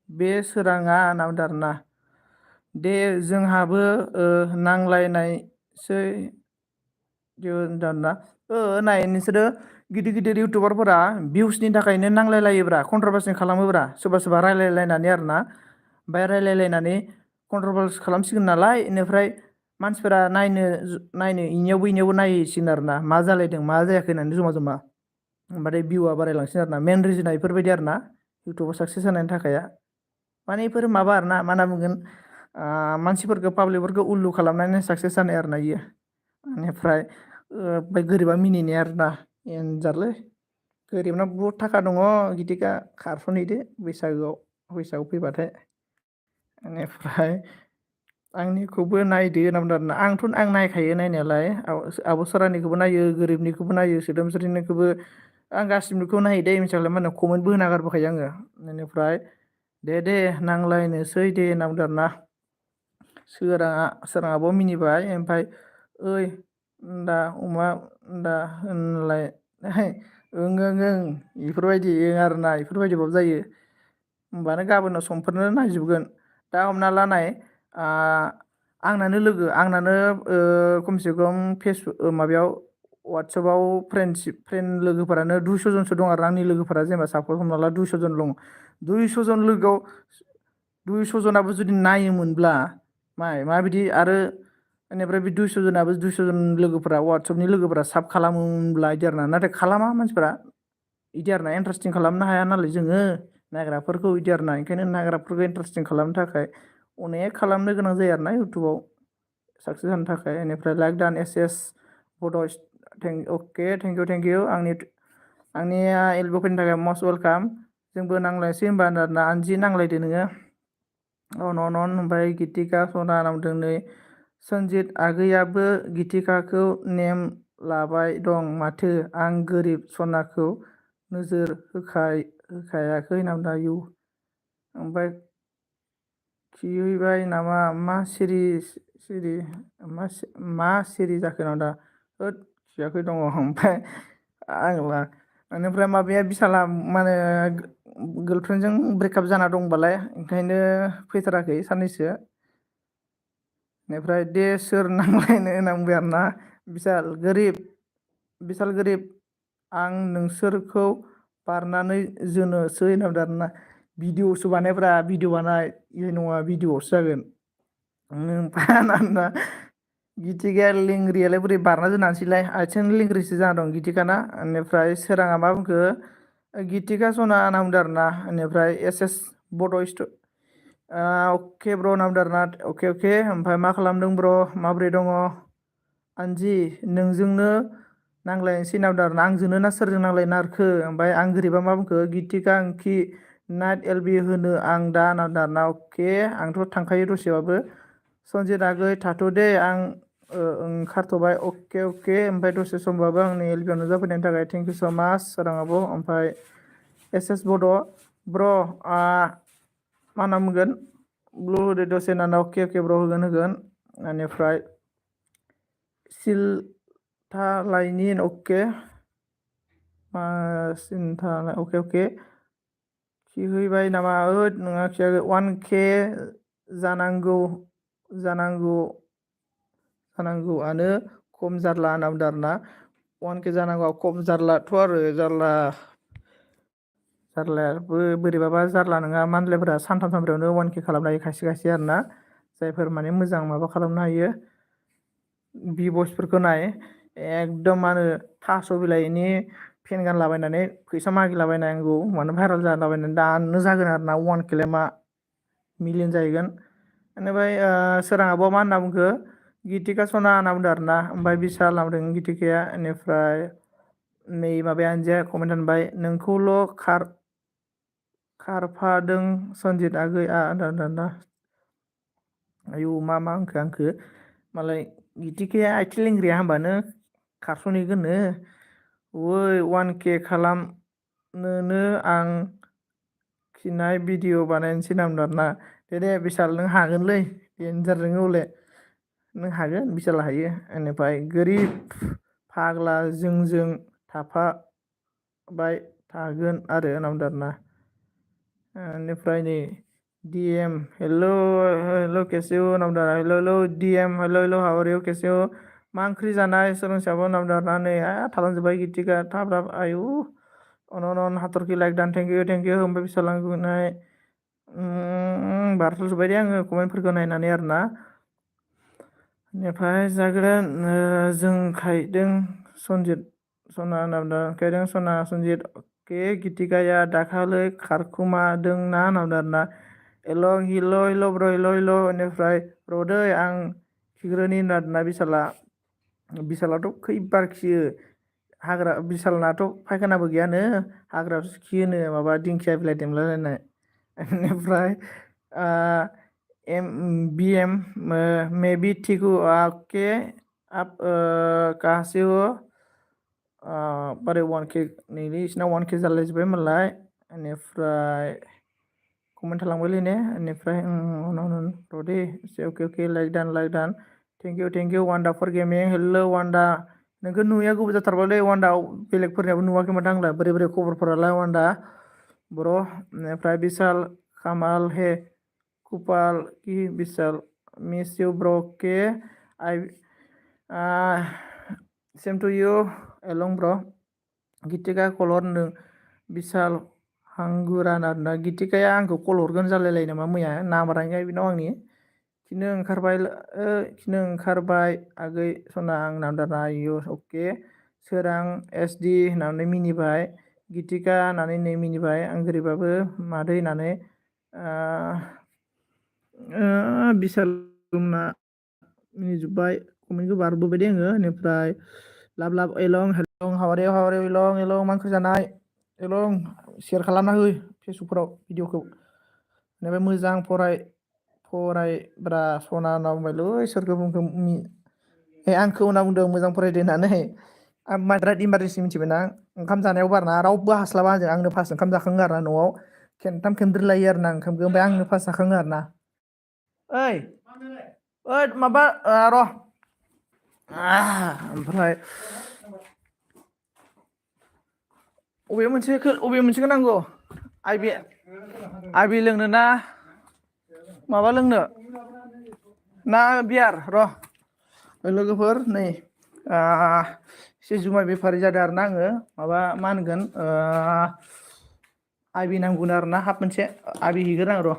बे सोराङा नामदों आरोना दे जोंहाबो नांलायनायसै ना नाय नोंसोरो गिदिर गिदिर इउटुबारफोरा भिउसनि थाखायनो नांलायलायोब्रा कन्ट्रभार्सन खालामोब्रा सोरबा रायलायलायनानै आरोना ओमफ्राय रायलायलायनानै कन्ट्रभार्स खालामसिगोन नालाय बेनिफ्राय मानसिफोरा नायनो इनियावबो नायसिगोन आरोना मा जालायदों मा जायाखै होननानै जमा जमा होमबाथाय भिउआ बारायलांसिगोन आरोना मेन रिजोना बेफोरबायदि आरोना इउटुबाव साक्सेस जानायनि थाखाय माने बेफोर माबा आरोना मा होनना बुंगोन मानसिफोरखौ पाब्लिकफोरखौ उल्लु खालामनानै साक्सेस जानाय आरोना इयो बेनिफ्राय गोरिबा मिनिनाय आरोना एन्जारलै गोरिबना बहुद थाखा दङ गिथिका खारस'नहैदो बैसागुआव फैबाथाय बेनिफ्राय आंनिखौबो नायदो होनना बुंदों आरोना आं नायखायो नायनायालाय आब' सरानिखौबो नायो गोरिबनिखौबो नायो सोदोमस्रिनिखौबो आं गासिनिखौबो नायो दे मिथियाखै मा होनो कमेन्टबो होना गारबोखायो आङो बेनिफ्राय दे नांलायनोसै दे होनना बुंदों आरोना सोराङाबो मिनिबाय ओमफ्राय ओइ दा अमा दा होनलाय ओं बेफोरबायदि आरोना बेफोरबायदिबाबो जायो होमबानो गाबोननो समफोरनो नायजोबगोन दा हमना ला नाय आंनानो खमसे खम फेसबुक माबायाव वाट्सएपआव फ्रेन्ड लोगोफोरानो 200 जनसो दं आरो आंनि लोगोफोरा जेनेबा सापर्ट हमना ला 200 जन दं 200 जन लोगोआव 200 जनाबो जुदि नायोमोनब्ला माबायदि आरो बेनिफ्राय बे 200 जनाबो 200 जन लोगोफोरा वाट्सएपनि लोगोफोरा साब खालामोब्ला बिदि आरोना नाथाय खालामा मानसिफोरा बिदि आरोना इन्टारेस्टिं खालामनो हाया नालाय जोङो नायग्राफोरखौ बिदि आरोना ओंखायनो नायग्राफोरखौ इन्टारेस्टिं खालामनो थाखाय अनेक खालामनो गोनां जायो आरोना इउटुबाव साक्सेस जानो थाखाय बेनिफ्राय लाइक डान एस फट' अके थेंक इउ आंनिया एलब'फोरनि थाखाय मस्ट वेलकाम जोंबो नांलायनोसै होनबा आरोना आनजि नांलायदो नोङो अन ओमफ्राय गिथिका सना नामदों नै सनजित आगैयाबो गिथिकाखौ नेम लाबाय दं माथो आं गोरिब सनाखौ नोजोर होखायाखै नामा इउ ओमफ्राय खिहैबाय नामा मा सिरि जाखो ना दा खियाखै दङ ओमफ्राय आंला बेनिफ्राय माबाया बिशाला माने गार्लफ्रेन्डजों ब्रेकआप जाना दंबालाय ओंखायनो फैथाराखै साननैसो बेनिफ्राय दे सोर नांलायनो होनना बुंबाय आरोना बिशाल गोरिब आं नोंसोरखौ बारनानै जोनोसै होनना बुंदों आरोना भिडिअसो बानायब्रा भिडिअ बानाय बे नङा भिडिअआवसो जागोन ना गिथिकाया लेंग्रियालाय बोरै बारना दोननानैसैलाय आथिं लेंग्रिसो जाना दं गिथिकाना बेनिफ्राय सोराङा मा बुंखो गिथिका सना होनना बुंदों आरोना बेनिफ्राय एस बड' अके ब्र' होनना बुंदों आरोना अके ओमफ्राय मा खालामदों ब्र' माबोरै दङ आनजि नोंजोंनो नांलायनोसै होनना बुंदों आरोना आंजोंनो ना सोरजों नांलायनो नागिरखो ओमफ्राय आं गोरिबा मा बुंखो गिथिका नाइट एलबि होनो आं दा होनना बुंदों आरोना अके आंथ' थांखायो दसेबाबो सनजित आगै थाथ' दे आं ओंखारथ'बाय अके ओमफ्राय दसे समबाबो आंनि एलबियावनो जाफैनायनि थाखाय थेंक इउ स' माच सोरां आब' ओमफ्राय एस बड' ब्र' मा होनना बुंगोन ब्लु होदो दसे होननानै अके ब्र' होगोन बेनिफ्राय सिलथालायनि अके मा सिन्था अके खिहैबाय नामा नोंहा खियाखै 1K जानांगौआनो खम जारला होनना बुंदों आरोना 1K जानांगौआ खम जारलाथ' आरो जारलायाबो बोरैबाबा जारला नङा मानथलिफोरा सानथाम सानब्रैयावनो 1K खालामनो हायो खायसे आरोना जायफोर माने मोजां माबा खालामनो हायो भिउसफोरखौ नाय एकदम मा होनो थास' बिलाइनि फेन गानलाबायनानै फैसा मागिलाबायनांगौ मानो भाइरेल जालाबायनानै दानो जागोन आरो ना 1K लाय मा मिलियन जाहैगोन बेनिफ्राय सोरां आब'आ मा होनना बुंखो गितिका सना होनना बुंदों आरोना ओमफ्राय बिशाल होनना बुंदों गितिकाया बेनिफ्राय नै माबाया आनजाया कमेन्ट होनबाय नोंखौल' खारफादों सनजित आगै आयौ मा होनखो मालाय गितिकाया आथिं लेंग्राया होनबानो खारस'नहैगोननो वै 1K खालामनोनो आं खिनाय भिडिअ बानायनोसै होनना बुंदों आरोना दे बिशाल नों हागोनलै देनजार नोङो हले नों हागोन बिशाला हायो बेनिफ्राय गोरिब फाग्ला जोंजों थाफाबाय थागोन आरो होनना बुंदों आरोना बेनिफ्राय नै DM हेल' केसिउ होनना बुंदों hello' DM hello' how are you केसिउ मा ओंख्रि जानाय सोलोंसाबो होनना बुंदों आरोना नै थालांजोब्बाय गितिका थाब आयु अन हाथरखि लाइक दान थेंक इउ ओमफ्राय बिशाल आंनाय बारस'जोब्बाय दे आङो कमेन्टफोरखौ नायनानै आरोना बेनिफ्राय जागोन जों खायदों सनजित सना होनना बुंदों खायदों सना सनजित अके गितिकाया दाखालै खारखुमादोंना होनना बुंदों आरोना हेल' ब्र' हेल' बेनिफ्राय र'दै आं खिग्रोनि होनदों आरोना बिशालाथ' खैबार खियो बिशालनाथ' फायखानाबो गैयानो हाग्रायावसो खियोनो माबा दिंखिया बिलाइ देमलायलायनाय बेनिफ्राय BM मे बी ठीक हूँ ओके आप कहाँ से हो बारे 1K नैलै इसना 1K जालायजोब्बाय मालाय बेनिफ्राय कमेन्ट थालांबायलै ने बेनिफ्राय र'दे अके लाइक दान थेंक इउ वान्डा फर गेमिं हेल' वान्डा नोंखौ नुयैया गोबाव जाथारबायलै वान्डा बेलेगफोरनियाबो नुवाखै माथो आंलाय बोरै खबरफोरालाय वान्डा ब्र' बेनिफ्राय बिशाल कामाल हे कुपाल कि बिशाल मिस इउ ब्र' के आइ सेम टु इउ एलं ब्र' गितिका कल हरदों बिशाल हांगुरान आरोना गितिकाया आंखौ कल हरगोन जालायलायो नामा मैया नाम्बारानो गैया बेनाव आंनि खिनो ओंखारबाय आगै सना आं नामदारा इउ अके सोरां SD होननानै मिनिबाय गितिका होननानै नै मिनिबाय आं गोरैबाबो मादै होननानै बिशाल दंना मिनिजोब्बाय कमेन्टखौ बारबोबाय दे आङो बेनिफ्राय लाब एलं हावारियाव एलं मा ओंख्रि जानाय एलं शेयार खालामना हो फेसबुकफोराव भिडिअखौ बेनिफ्राय मोजां फरायब्रा सना होनना बुंबायलै सोरखौ बुंखो आंखौ होनना बुंदों मोजां फरायदो होननानै आं बिराद इमारजेन्सि मिथिबायना ओंखाम जानायाव बारना रावबो हास्लाबा आंनो फार्स्ट ओंखाम जाखाङो आरोना न'आव खेनथाम खेनब्रै लायो आरोना ओंखामखौ ओमफ्राय आंनो फार्स्ट जाखाङो आरोना ओइ माबा र' ओमफ्राय अबे मोनसेखौ नांगौ आइबि लोंनो ना माबा लोंनो ना बियार र' लोगोफोर नै एसे जुमाय बेफारि जादों आरोना आङो माबा मा होनगोन आइबि नांगौनो आरोना हाफ मोनसे आइबि हैगोन आं र'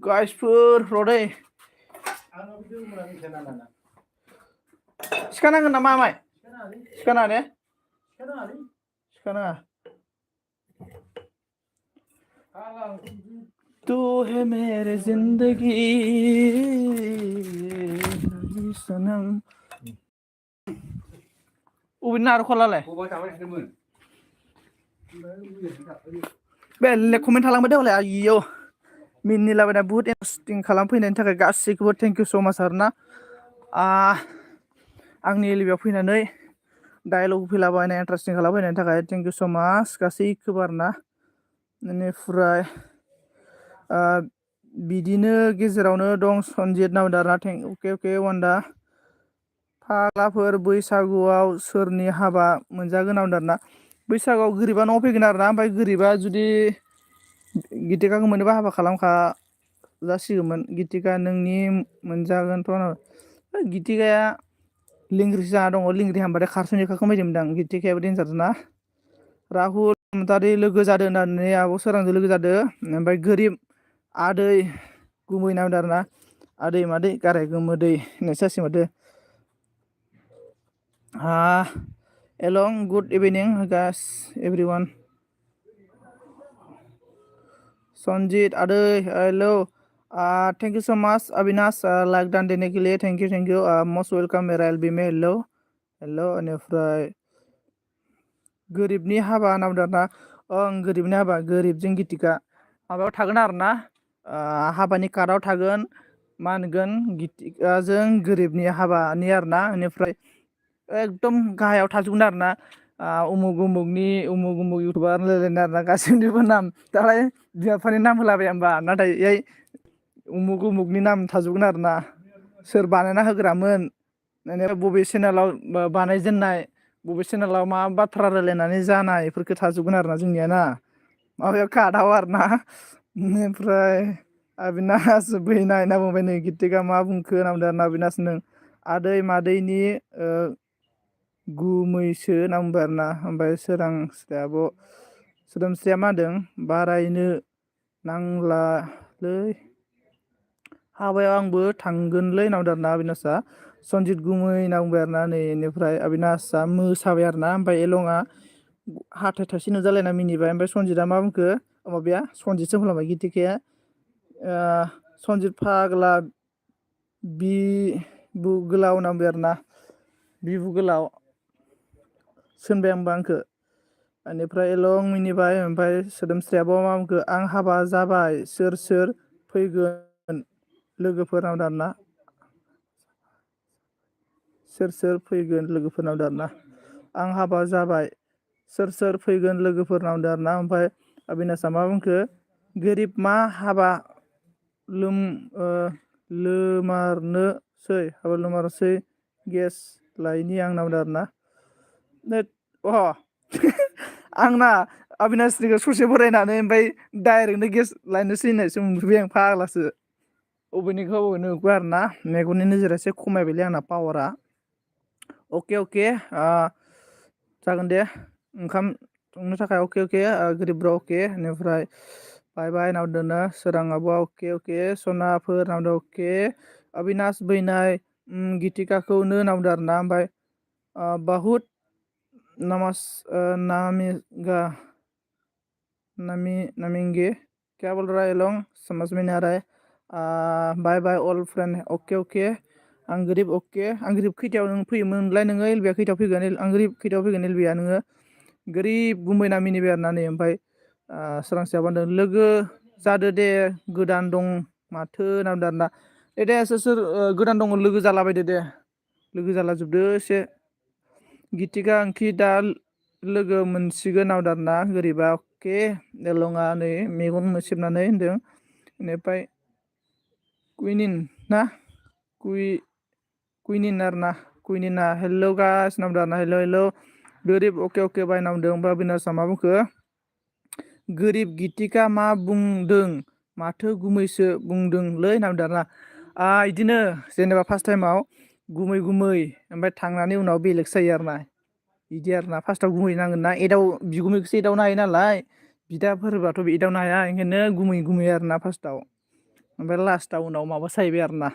गाइसफोर र' दै सिखानांगोन नामा माय सिखानाङा ने सिखानाङा तू है मेरे जिंदगी सनम अबे नारखलालाय बेलेग कमेन्ट थालांबाय दे हले आयौ मिनिलाबायना बुहुत इन्टारेस्टिं खालामफैनायनि थाखाय गासैखौबो थेंक इउ सो माच आरोना आंनि एलिभियाव फैनानै डायलग फैलाबायनाय इन्टारेस्टिं खालामफैनायनि थाखाय थेंक इउ सो माच गासैखौबो आरोना बेनिफ्राय बिदिनो गेजेरावनो दं सनजित नामदारा अके अके वान्दा फाग्लाफोर बैसागुआव सोरनि हाबा मोनजागोन नामदारना बैसागुआव गोरिबा न'आव फैगोन आरोना ओमफ्राय गोरिबा जुदि गितिकाखौ मोनोबा हाबा खालामखा जासिगौमोन गितिका नोंनि मोनजागोनथ' गितिकाया लिंग्रिसो जाना दङ लिंग्रि हामबाथाय खारस'निखाखौ बायदोंमोन आं गितिकायाबो देन्जार ना राहुल बसुमतारी लोगो जादों होननानै आब' सोरांजों लोगो जादों ओमफ्राय गोरिब आदै गुमै नामदों आरोना आदै मादै गाराय गोमोदै होननायसो जासिगोन माथो एलं गुड इभिनिं गास एभ्रिवान सनजित आदै हेलौ थेंक इउ सो माच अविनाश लाइक दान देने के लिए थेंक यू मस्ट वेलकाम मेरा एलबी में हेलौ हेलौ बेनिफ्राय गोरिबनि हाबा नामदारना ओं गोरिबनि हाबा गोरिबजों गितिका माबायाव थागोन आरोना हाबानि कार्डआव थागोन मा होनगोन गितिकाजों गोरिबनि हाबानि आरोना बेनिफ्राय एकदम गाहायाव थाजोबगोन आरोना उमुग उमुगनि उमुग उमुग इउटुबार रायलायनाय आरोना गासैनिबो नाम दालाय बिमा बिफानि नाम होलाबाय होमबा नाथाय ओइ उमुग उमुगनि नाम थाजोबगोन आरोना सोर बानायना होग्रामोन बबे चेनेलाव बानायजेननाय बबे चेनेलाव मा बाथ्रा रायलायनानै जानाय बेफोरखौ थाजोबगोन आरोना जोंनिया ना माबायाव कार्डआव आरोना ओमफ्राय अबिनास बैनाय होनना बुंबाय नै गितिका मा बुंखो होनना बुंदों आरोना अबिनास नों आदै मादैनि गुमैसो होनना बुंबाय आरोना ओमफ्राय सोरांस्रि आब' सोदोमस्रिया मा होनदों बारायनो नांलालै हाबायाव आंबो थांगोनलै होनना बुंदों आरोना अबिनासआ सनजित गुमै होनना बुंबाय आरोना नै बेनिफ्राय अबिनासआ मोसाबाय आरोना ओमफ्राय एलंआ हाथाय थाइसे नुजालायना मिनिबाय ओमफ्राय सनजितआ मा बुंखो माबाया सनजितसो बुंलांबाय गितिकाया सनजित फाग्ला बिबु गोलाव होनना बुंबाय आरोना बिबु गोलाव सोनबाय आंबो आंखौ बेनिफ्राय एलं मिनिबाय ओमफ्राय सोदोमस्रियाबो मा बुंखो आं हाबा जाबाय सोर सोर फैगोन लोगोफोरनाव दाना सोर सोर फैगोन लोगोफोरनाव दाना आं हाबा जाबाय सोर सोर फैगोन लोगोफोरनाव दाना ओमफ्राय अबिनासआ मा बुंखो गोरिब मा हाबा लोमारनोसै हाबा लोमारनोसै गेस लायनि आंनाव आरोना आंना अबिनासनिखौ ससे फरायनानै ओमफ्राय डाइरेक्टनो गेस लायनोसै होननायसो मोनफैबाय आं फाग्लासो अबेनिखौ नुबो आरोना मेगननि नोजोरा एसे खमायबायलै आंना पावारा अके अके जागोन दे ओंखाम संनो थाखाय अके अके गोरिब ब्र अके बेनिफ्राय बाय बाय नाव दोनो सोराङाबो अके अके सनाफोर नावदो अके अबिनास बैनाय गितिकाखौनो नावदो आरोना ओमफ्राय बहुद नमस नामिगा नमिंगे क्या बोल रहा है लोग समझ में नहीं आ रहा है बाय बाय ऑल फ्रेंड अके अके आं गोरिब अके आं गोरिब खैथायाव नों फैयोमोनलाय नोङो एलबिया खैथायाव फैगोन आं गोरिब खैथायाव फैगोन एलबिया नोङो गोरिब गुमैना मिनिबाय आरोना नै ओमफ्राय सोरांसेया बान्दों लोगो जादो दे गोदान दं माथो होनना बुंदों आरोना दे सोर सोर गोदान दङ लोगो जालाबायदो दे लोगो जालाजोबदो एसे गितिका ओंखि दा लोगो मोनसिगोन नावदो आरोना गोरिबा अके एलंआ नै मेगन मोसेबनानै होनदों बेनिफ्राय कुइनिन ना कुइनिन आरोना कुइनिना हेलौ गास नावदो आरोना हेलौ हेलौ गोरिब अके अके बाय नावदों ओमफ्राय अबिनासआ मा बुंखो गोरिब गितिका मा बुंदों माथो गुमैसो बुंदोंलै होनना बुंदों आरोना बिदिनो जेनेबा फार्स्ट टाइमाव गुमै गुमै ओमफ्राय थांनानै उनाव बेलेगसो जायो आरोना बिदि आरोना फार्स्टआव गुमै नांगोन ना बिगुमैखौसो एदावनो हायो नालाय बिदाफोरबाथ' एदावनो हाया ओंखायनो गुमै गुमै आरोना फार्स्टआव ओमफ्राय लास्टआव उनाव माबा साहैबाय आरो ना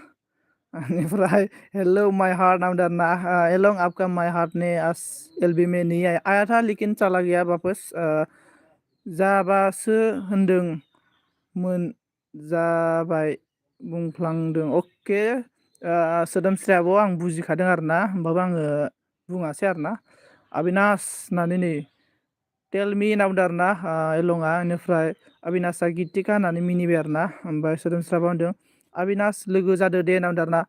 बेनिफ्राय हेलो माय हार्ट नामदों आरो ना एलों आपका माय हार्ट ने आस एलबी में नहीं आया था लेकिन चला गया वापस जाबासो होनदोंमोन जाबाय बुंफ्लांदों अके सोदोमस्रियाबो आं बुजिखादों आरो ना होमबाबो आङो बुङासै आरो ना अबिनाश होननानै नै टेल मी होनना बुंदों आरो ना एलंआ बेनिफ्राय अबिनाशआ गितिका होननानै मिनिबाय आरो ना ओमफ्राय सोदोमस्रियाबो होनदों अबिनाश लोगो जादो दे होनना बुंदों आरो ना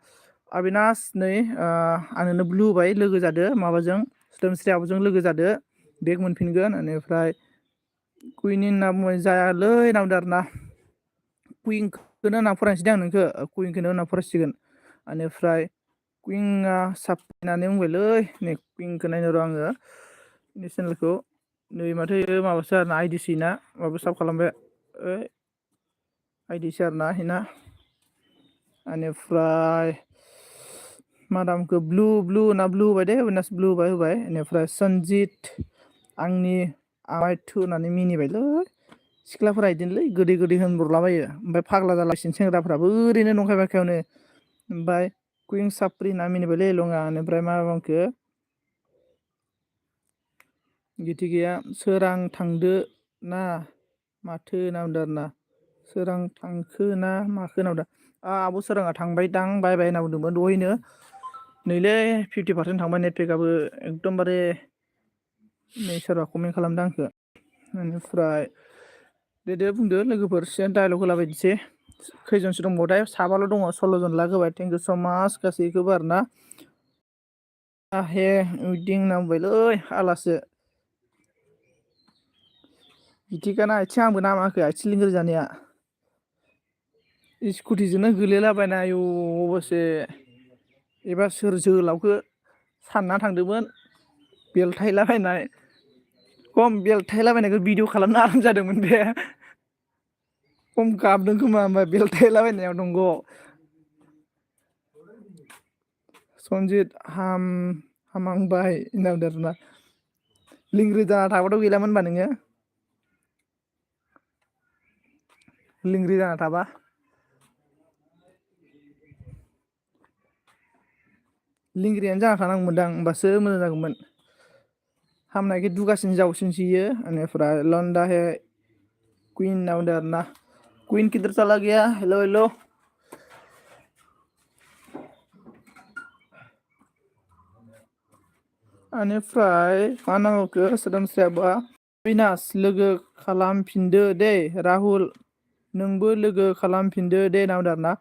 अबिनाश नै आं नोंनो ब्लु होबाय लोगो जादो माबाजों सोदोमस्रियाबोजों लोगो जादो बेग मोनफिनगोन बेनिफ्राय कुइनि होनना बुंबाय जायालै होनना बुंदों आरो ना कुइनखौनो होनना फरायनोसै दां नोंखौ कुइनखौनो होनना फरायसिगोन बेनिफ्राय कुइनआ साबनानै बुंबायलै नै कुइनखौ नायनो र' आङो नि चेनेलखौ नै माथो माबासो आरो ना आइडिसि ना माबा साब खालामबाय आइडिसि आरो ना इना बेनिफ्राय मादामखौ ब्लु होना ब्लु होबाय दे अबिनाश ब्लु होबाय बेनिफ्राय सनजित आंनि आमाय थु होननानै मिनिबायलै सिख्लाफोरा बिदिनोलै गोदै गोदै होनब्रलाबायो ओमफ्राय फाग्ला जालासिनो सेंग्राफ्राबो ओरैनो नंखाय बाखायावनो ओमफ्राय कुइन साप्रि होनना मिनिबायलै लङा बेनिफ्राय मा बुंखो गितिकाया सोरां थांदो ना माथो होनना बुंदों आरो ना सोरां थांखो ना माखो होनना बुंदों आब' सोराङा थांबाय दां बाय बाय होनना बुंदोंमोन दहायनो नैलै 50% थांबाय नेटपेकआबो एकदमबारे नै सोरबा कमेन्ट खालामदों आंखौ बेनिफ्राय दे बुंदो लोगोफोर डाइलग होलाबायनोसै खैजनसो दंबावथाय साबाल' दङ 16 जन लाख होबाय थेंक इउ स' माच गासैखौबो आरो ना हे उइदिं होनना बुंबायलै आलासो गितिकाना आथिं आंबो नामाखै आथिं लिंग्रो जानाया स्कुटिजोंनो गोलैलाबायना आयु अबसे एबा सोर जोहोलावखौ सानना थांदोंमोन बेलथायलाबायनाय खम बेलथायलाबायनायखौ भिडिअ खालामनो आराम जादोंमोन बे खम गाबदों खोमा ओमफ्राय बेलथायलाबायनायाव नंगौ सनजित हामांबाय होनना बुंदों आरोना लिंग्रि जाना थाबाथ' गैलामोन होनबा नोङो लिंग्रि जाना थाबा लिंग्रियानो जाना थानांगौमोनदां होमबासो मोजां जागौमोन हामनायखै दुगासिनो जावसिनसोयो बेनिफ्राय लन्डा हे कुइन होनना बुंदों आरो ना कुइन किधर चला गया हेल' हेल' बेनिफ्राय मा नांगौखौ सोदोमस्रियाबा अबिनाश लोगो खालामफिनदो दे राहुल नोंबो लोगो खालामफिनदो दे होनना बुंदों आरो ना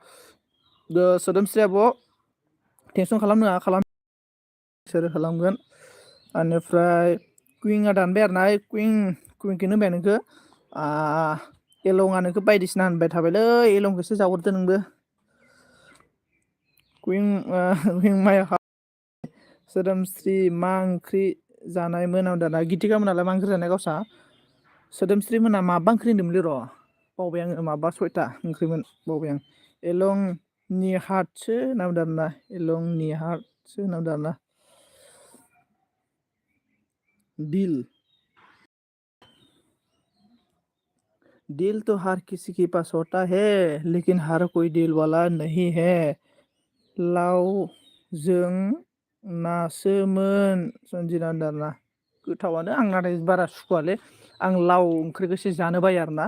सोदोमस्रिया आब' टेनसन खालामनाङा बिसोरो खालामगोन बेनिफ्राय कुइनआ दानबाय आरो ना कुइनखौनो होनबाय नोंखौ एलंआ नोंखौ बायदिसिना होनबाय थाबायलै एलंखौसो जावहरदो नोंबो कुइन माइ सोदोमस्रि मा ओंख्रि जानायमोन होनना बुंदों गितिका मोनालाय मा ओंख्रि जानाय गावसा सोदोमस्रि मोना माबा ओंख्रि होनदोंमोनलै र' बावबाय आङो माबा 6था ओंख्रिमोन बावबाय आं एलं नि हार्टसो होनना बुंदों आरोना एलंनि हार्टसो होनना बुंदों आरोना दिल तो हर किसी के पास होता है लेकिन हर कोई दिल वाला नहीं है लावजों नासोमोन सनजिता होनदों आरोना गोथावानो आं नाथाय बारा सुखुवालै आं लाव ओंख्रिखौसो जानो बायो आरोना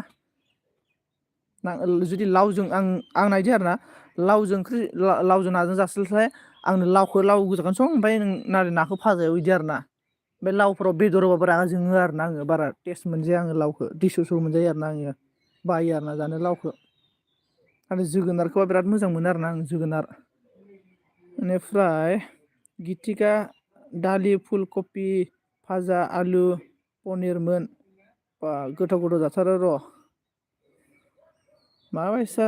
जुदि लावजों आं नायदो आरोना लावजों नाजों जास्लायस्लाय आंनो लावखौ लाव गोजाखौनो सं ओमफ्राय नों नाखौ भाजा एव बिदि आरोना ओमफ्राय लावफोराव बेदर होबाबो रागा जोङो आरोना आङो बारा टेस्ट मोनजाया आङो लावखौ दैसु मोनजायो आरोना आङो बायो आरोना जानो लावखौ आरो जोगोनारखौबा बिराद मोजां मोनो आरोना आं जोगोनार बेनिफ्राय गितिका दालि फुल कबि भाजा आलु पनिरमोन बा गोथाव गोथाव जाथारो र' माबायसा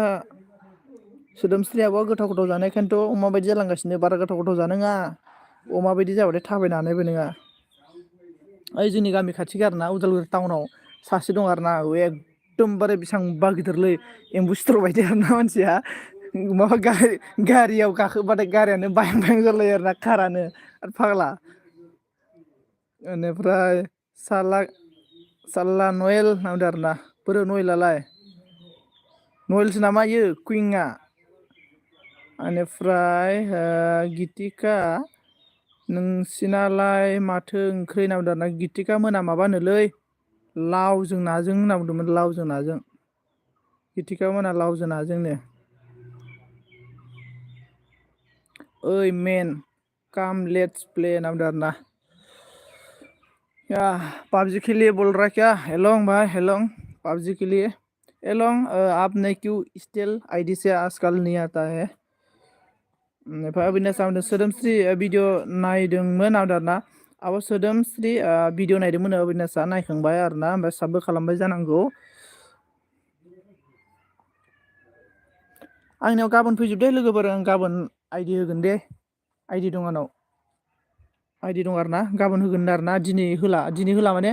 सोदोमस्रियाबो गोथाव गोथाव जानायखायनोथ' अमा बायदि जालांगासिनो बारा गोथाव गोथाव जानाङा अमा बायदि जाबाथाय थाबायनो हानायबो नङा ओइ जोंनि गामि खाथिखा आरोना उदालगुरि टाउनाव सासे दं आरोना एकदमबारे बेसेबांबा गिदिरलै एम्बु सिथ्र' बायदि आरोना मानसिया माबा गारियाव गाखोबाथाय गारियानो बायहां बायहां जालायो आरोना कारानो आरो फाग्ला बेनिफ्राय साला नयेल होनना बुंदों आरोना बोरो नयेलालाय नयेलसो नामा इयो कुइंआ बेनिफ्राय गितिका नोंसिनालाय माथो ओंख्रि होनना बुंदों आरोना गितिका मोना माबानोलै लावजों नाजों होनना बुंदोंमोन लावजों नाजों गितिका मोना लावजों नाजोंनो ओइ मेन काम लेट्स प्ले होनना बुंदों आरोना या पबजी के लिए बोल रहा क्या हेलोंग भाई हेलोंग पबजी के लिए हेलोंग आपने क्यों स्टिल आईडी से आजकल नहीं आता है ओमफ्राय अबिनास बुंदों सोदोमस्रि भिडिअ नायदोंमोन आरोना आब' सोदोमस्रि भिडिअ नायदोंमोन अबिनासआ नायखांबाय आरोना ओमफ्राय साबबो खालामबाय जानांगौ आंनियाव गाबोन फैजोब दे लोगोफोर आं गाबोन आइडि होगोन दे आइडि दं आंनाव आइडि दं आरोना गाबोन होगोन आरोना दिनै होला माने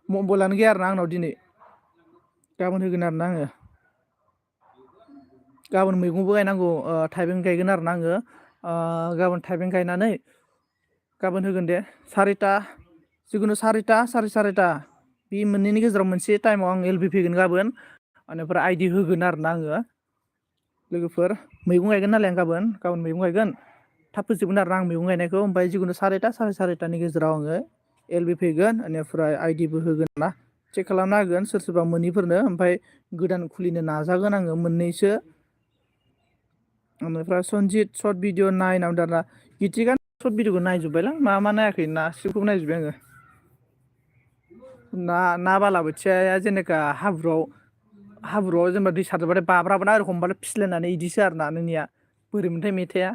मबाइलानो गैया आरोना आंनाव दिनै गाबोन होगोन आरोना आङो गाबोन मैगंबो गायनांगौ थाइबें गायगोन आरोना आङो गाबोन थाइबें गायनानै गाबोन होगोन दे जिखुनु सारिथा साराय सारिथा बे मोननैनि गेजेराव मोनसे टाइमाव आं एल बि फैगोन गाबोन बेनिफ्राय आइडि होगोन आरोना आङो लोगोफोर मैगं गायगोन नालाय आं गाबोन मैगं गायगोन थाब फोजोबगोन आरोना आं मैगं गायनायखौ ओमफ्राय जिखुनु साराय सारिथानि गेजेराव आङो एल बि फैगोन बेनिफ्राय आइडिबो होगोन ना चेक खालामना होगोन सोरबा मोनिफोरनो ओमफ्राय गोदान खुलिनो नाजागोन आङो मोननैसो ओमफ्राय सनजित सर्ट भिडिअ नायना दाना गितिका सर्ट भिडिअखौ नायजोब्बायलां मा नायाखै नासिबखौबो नायजोब्बाय आङो ना बालाबोथियाया जेनेका हाब्रुआव जेनेबा दै सारजोबबाथाय बाब्राबोना हमबाथाय फिस्लायनानै इदिसो आरोना नोंनिया बोरैमोनथाय मेथाइआ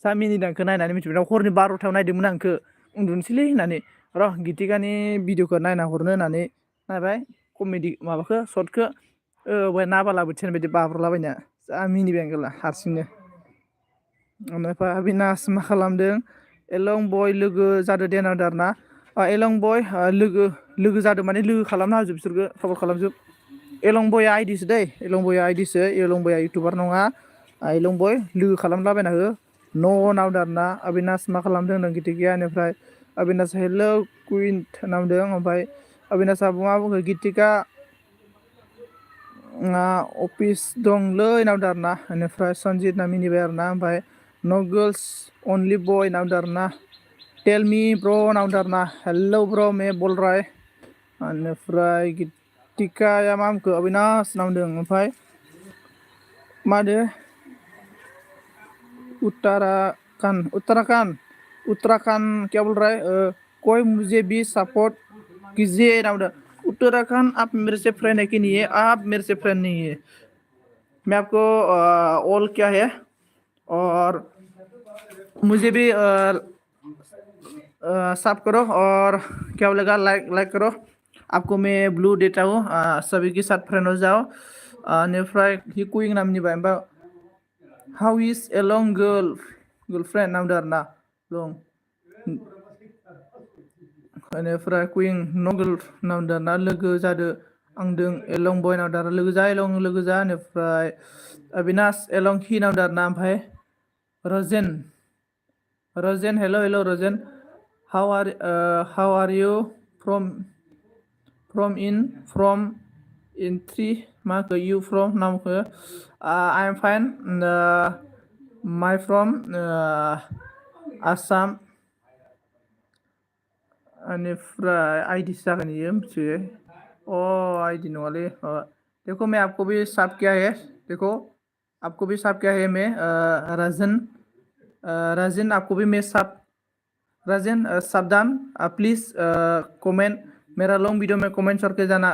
जा मिनिदों आंखौ नायनानै मिथिबाय हरनि 12थायाव नायदोंमोन आं इखौ उन्दुनोसैलै होननानै र' गितिकानि भिडिअखौ नायना हरनो होननानै नायबाय कमेडि माबाखौ सर्टखौ बहाय ना बालाबोथियानि बायदि बाब्रालाबायना जा मिनिबाय आं गेला हारसिंनो ओमफ्राय अबिनास मा खालामदों एलं बय लोगो जादो दे होनना बुंदों आरोना एलं बय लोगो जादों माने लोगो खालामना होजोब बिसोरखौ खबर खालामजोब एलं बयआ आइदिसो दै एलं बयआ आइदिसो एलं बयआ इउटुबार नङा एलं बय लोगो खालामलाबायना हो न' होनना बुंदों आरोना अबिनास मा खालामदों होनदों गितिकाया बेनिफ्राय अबिनास हेलौ कुइन होनना बुंदों ओमफ्राय अबिनासआ मा बुङो गितिका अफिस दंलै होनना बुंदों आरोना बेनिफ्राय सनजित होनना मिनिबाय आरोना ओमफ्राय न' गार्लस अनलि बय होनना बुंदों आरोना टेल मी ब्र' होनना बुंदों आरोना हेलौ ब्र' मे बल राय बेनिफ्राय गितिकाया मा बुंखो अबिनास होनना बुंदों ओमफ्राय मा होनो उत्तराखंड क्या बोल रहा है कोई मुझे भी सपोर्ट कीजिए ना उत्तराखंड आप मेरे से फ्रेंड है कि नहीं है आप मेरे से फ्रेंड नहीं है मैं आपको ऑल क्या है और मुझे भी सब करो और क्या बोलेगा लाइक करो आपको मैं ब्लू देता हूँ सभी के साथ फ्रेंड हो जाओ बेनिफ्राय हि कुइं नामनिबाय ओमफ्राय how is a long girlfriend नामदो आरोना लं बेनिफ्राय कुइं नगल नामदो आरोना लोगो जादो आंदों एलं बय नामदो आरो लोगो जा एलं लोगो जा बेनिफ्राय अबिनास एलं हि नामदो आरोना ओमफ्राय Rajen hello' Rajen how are you from in three माखो इउ फ्रम नामखो I am fine my from Assam बेनिफ्राय आइडिसो जागोन इयो मिथिबाय आइडि नङालै देखो मैं आपको भी साफ किया है देखो आपको भी साफ किया है मैं राजन आपको भी मैं साफ राजन सावधान प्लीज कमेंट मेरा लॉन्ग वीडियो में कमेंट करके जाना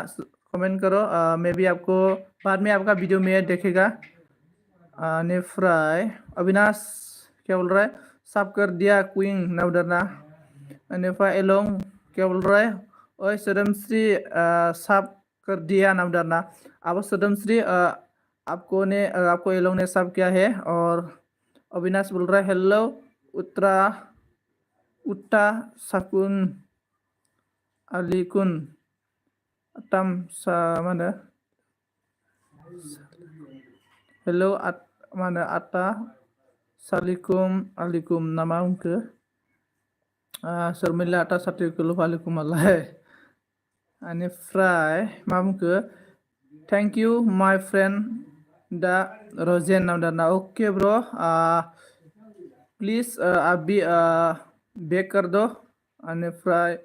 कमेंट करो मैं भी आपको बाद में आपका वीडियो में देखेगा नेफ्राय अविनाश क्या बोल रहा है साफ कर दिया क्वीन नाउडरना नेफ्राय एलोंग क्या बोल रहा है ओए सदमश्री साफ कर दिया नाउडरना अब सदमश्री आपको एलोंग ने साफ किया है और अविनाश बोल रहा है हेलो उत्ता साकुन आलिकुन तम सा माने हेलो माने आटा सालिकुम आलिकुम नामा उनखो सोरमिला आटा सातिकुल आलिकुम आलाय बेनिफ्राय मा बुंखो थेंक इउ माय फ्रेंड दा Rozen नाम डालना ओके ब्रो प्लीज अभी बेक कर दो बेनिफ्राय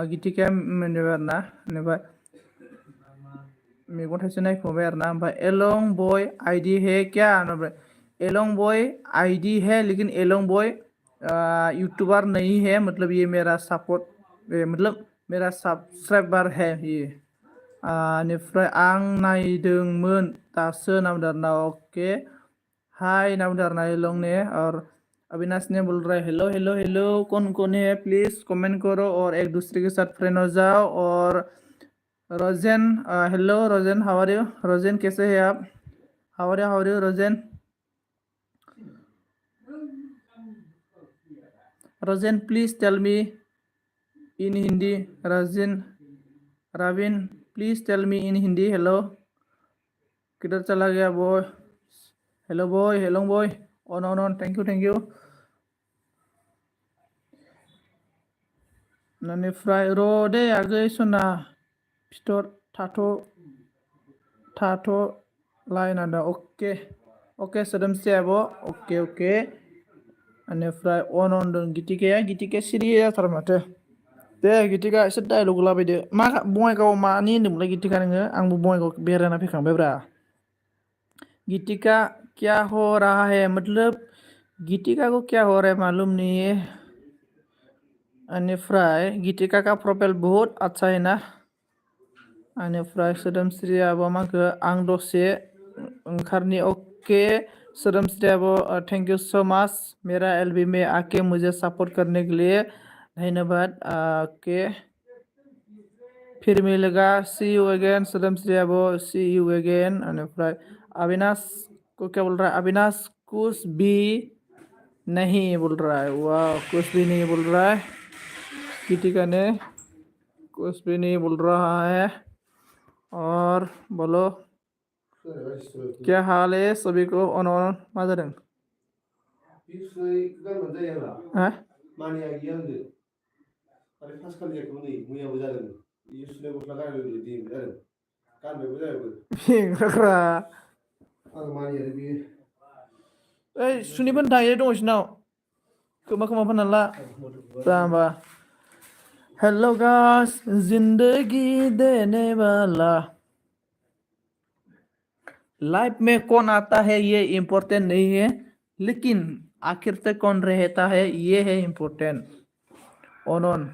गितिका मोनबाय आरोना बेनिफ्राय मेगन थाइसे नायफुबाय आरोना ओमफ्राय एलोंग बॉय आईडी है क्या एलोंग बॉय आईडी है लेकिन एलोंग बॉय यूट्यूबर नहीं है मतलब ये मेरा सपोर्ट मतलब मेरा सब्सक्राइबर है ये बेनिफ्राय आं नायदोंमोन दासो नाम डालना ओके हाय नाम डालना एलोंग ने और अविनाश ने बोल रहा है हेलो हेलो हेलो कौन है प्लीज कमेंट करो और एक दूसरे के साथ फ्रेंड हो जाओ और Rojen hello Rojen how are you Rojen कैसे हैं आप how are you Rojen Rojen please tell me in Hindi Rojen Ravin please tell me in Hindi hello किधर चला गया bye hello bye on thank you बेनिफ्राय र' दे आगै सना फिथर थाथ' लाइन आदा ओके सोदोमस्रि आब' अके बेनिफ्राय अन दं गितिकाया सिरि जाथार माथो दे गितिका एसे डायलग लाबायदो मा बङाइगाव मानि होनदोंमोनलाय गितिका नोङो आंबो बङाइगाव बेरायना फैखांबायब्रा गीतिका क्या हो रहा है मतलब गीतिका को क्या हो रहा है मालूम नहीं है बेनिफ्राय गीतिका का प्रोफाइल बहुत अच्छा है ना बेनिफ्राय सोदोमस्रियाबो माखो आं दसे ओंखारनि ओके सोदोमस्रियाबो थैंक यू सो मच मेरा एलबी में आके मुझे सपोर्ट करने के लिए धन्यवाद ओके फिर मिलेगा सी यू अगेन सोदोमस्रियाबो सी यू अगेन बेनिफ्राय अविनाश को क्या बोल रहा है अविनाश कुछ भी नहीं बोल रहा है वाह कुछ भी नहीं बोल रहा है गीतिका ने कुछ भी नहीं बोल रहा है और बोलो क्या हाल है सभी को ऑन मा जादों हा बेंग्राफ्रा ओइ सुनिफोर थायो दङ इसोरनाव खोमा फानना ला जाम्बा हेलो गाइस जिंदगी देने वाला लाइफ में कौन आता है ये इम्पोर्टेंट नहीं है लेकिन आखिर तक कौन रहता है ये है इम्पोर्टेंट ऑन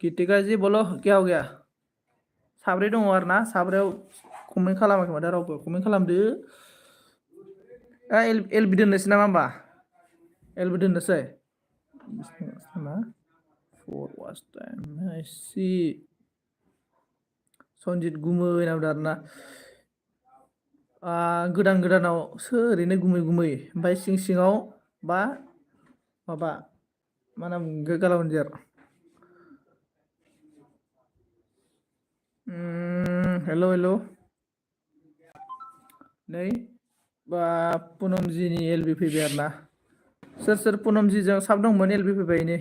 गीतिका जी बोलो क्या हो गया साब्रै दङ आरो ना साब्रैयाव कमेन्ट खालामाखै माथो रावबो कमेन्ट खालामदो एलबि दोननोसै नामा होमबा एलबि दोननोसै फर टाइम सि सनजित गुमै नाम आरोना गोदानाव ओरैनो गुमै ओमफ्राय सिङाव बा माबा मा नाम गालावन्जार हेल' नै बा पुनमजिनि एलबि फैबाय आरो ना सोर पुनमजिजों साब दंमोन एलबि फैबाय नै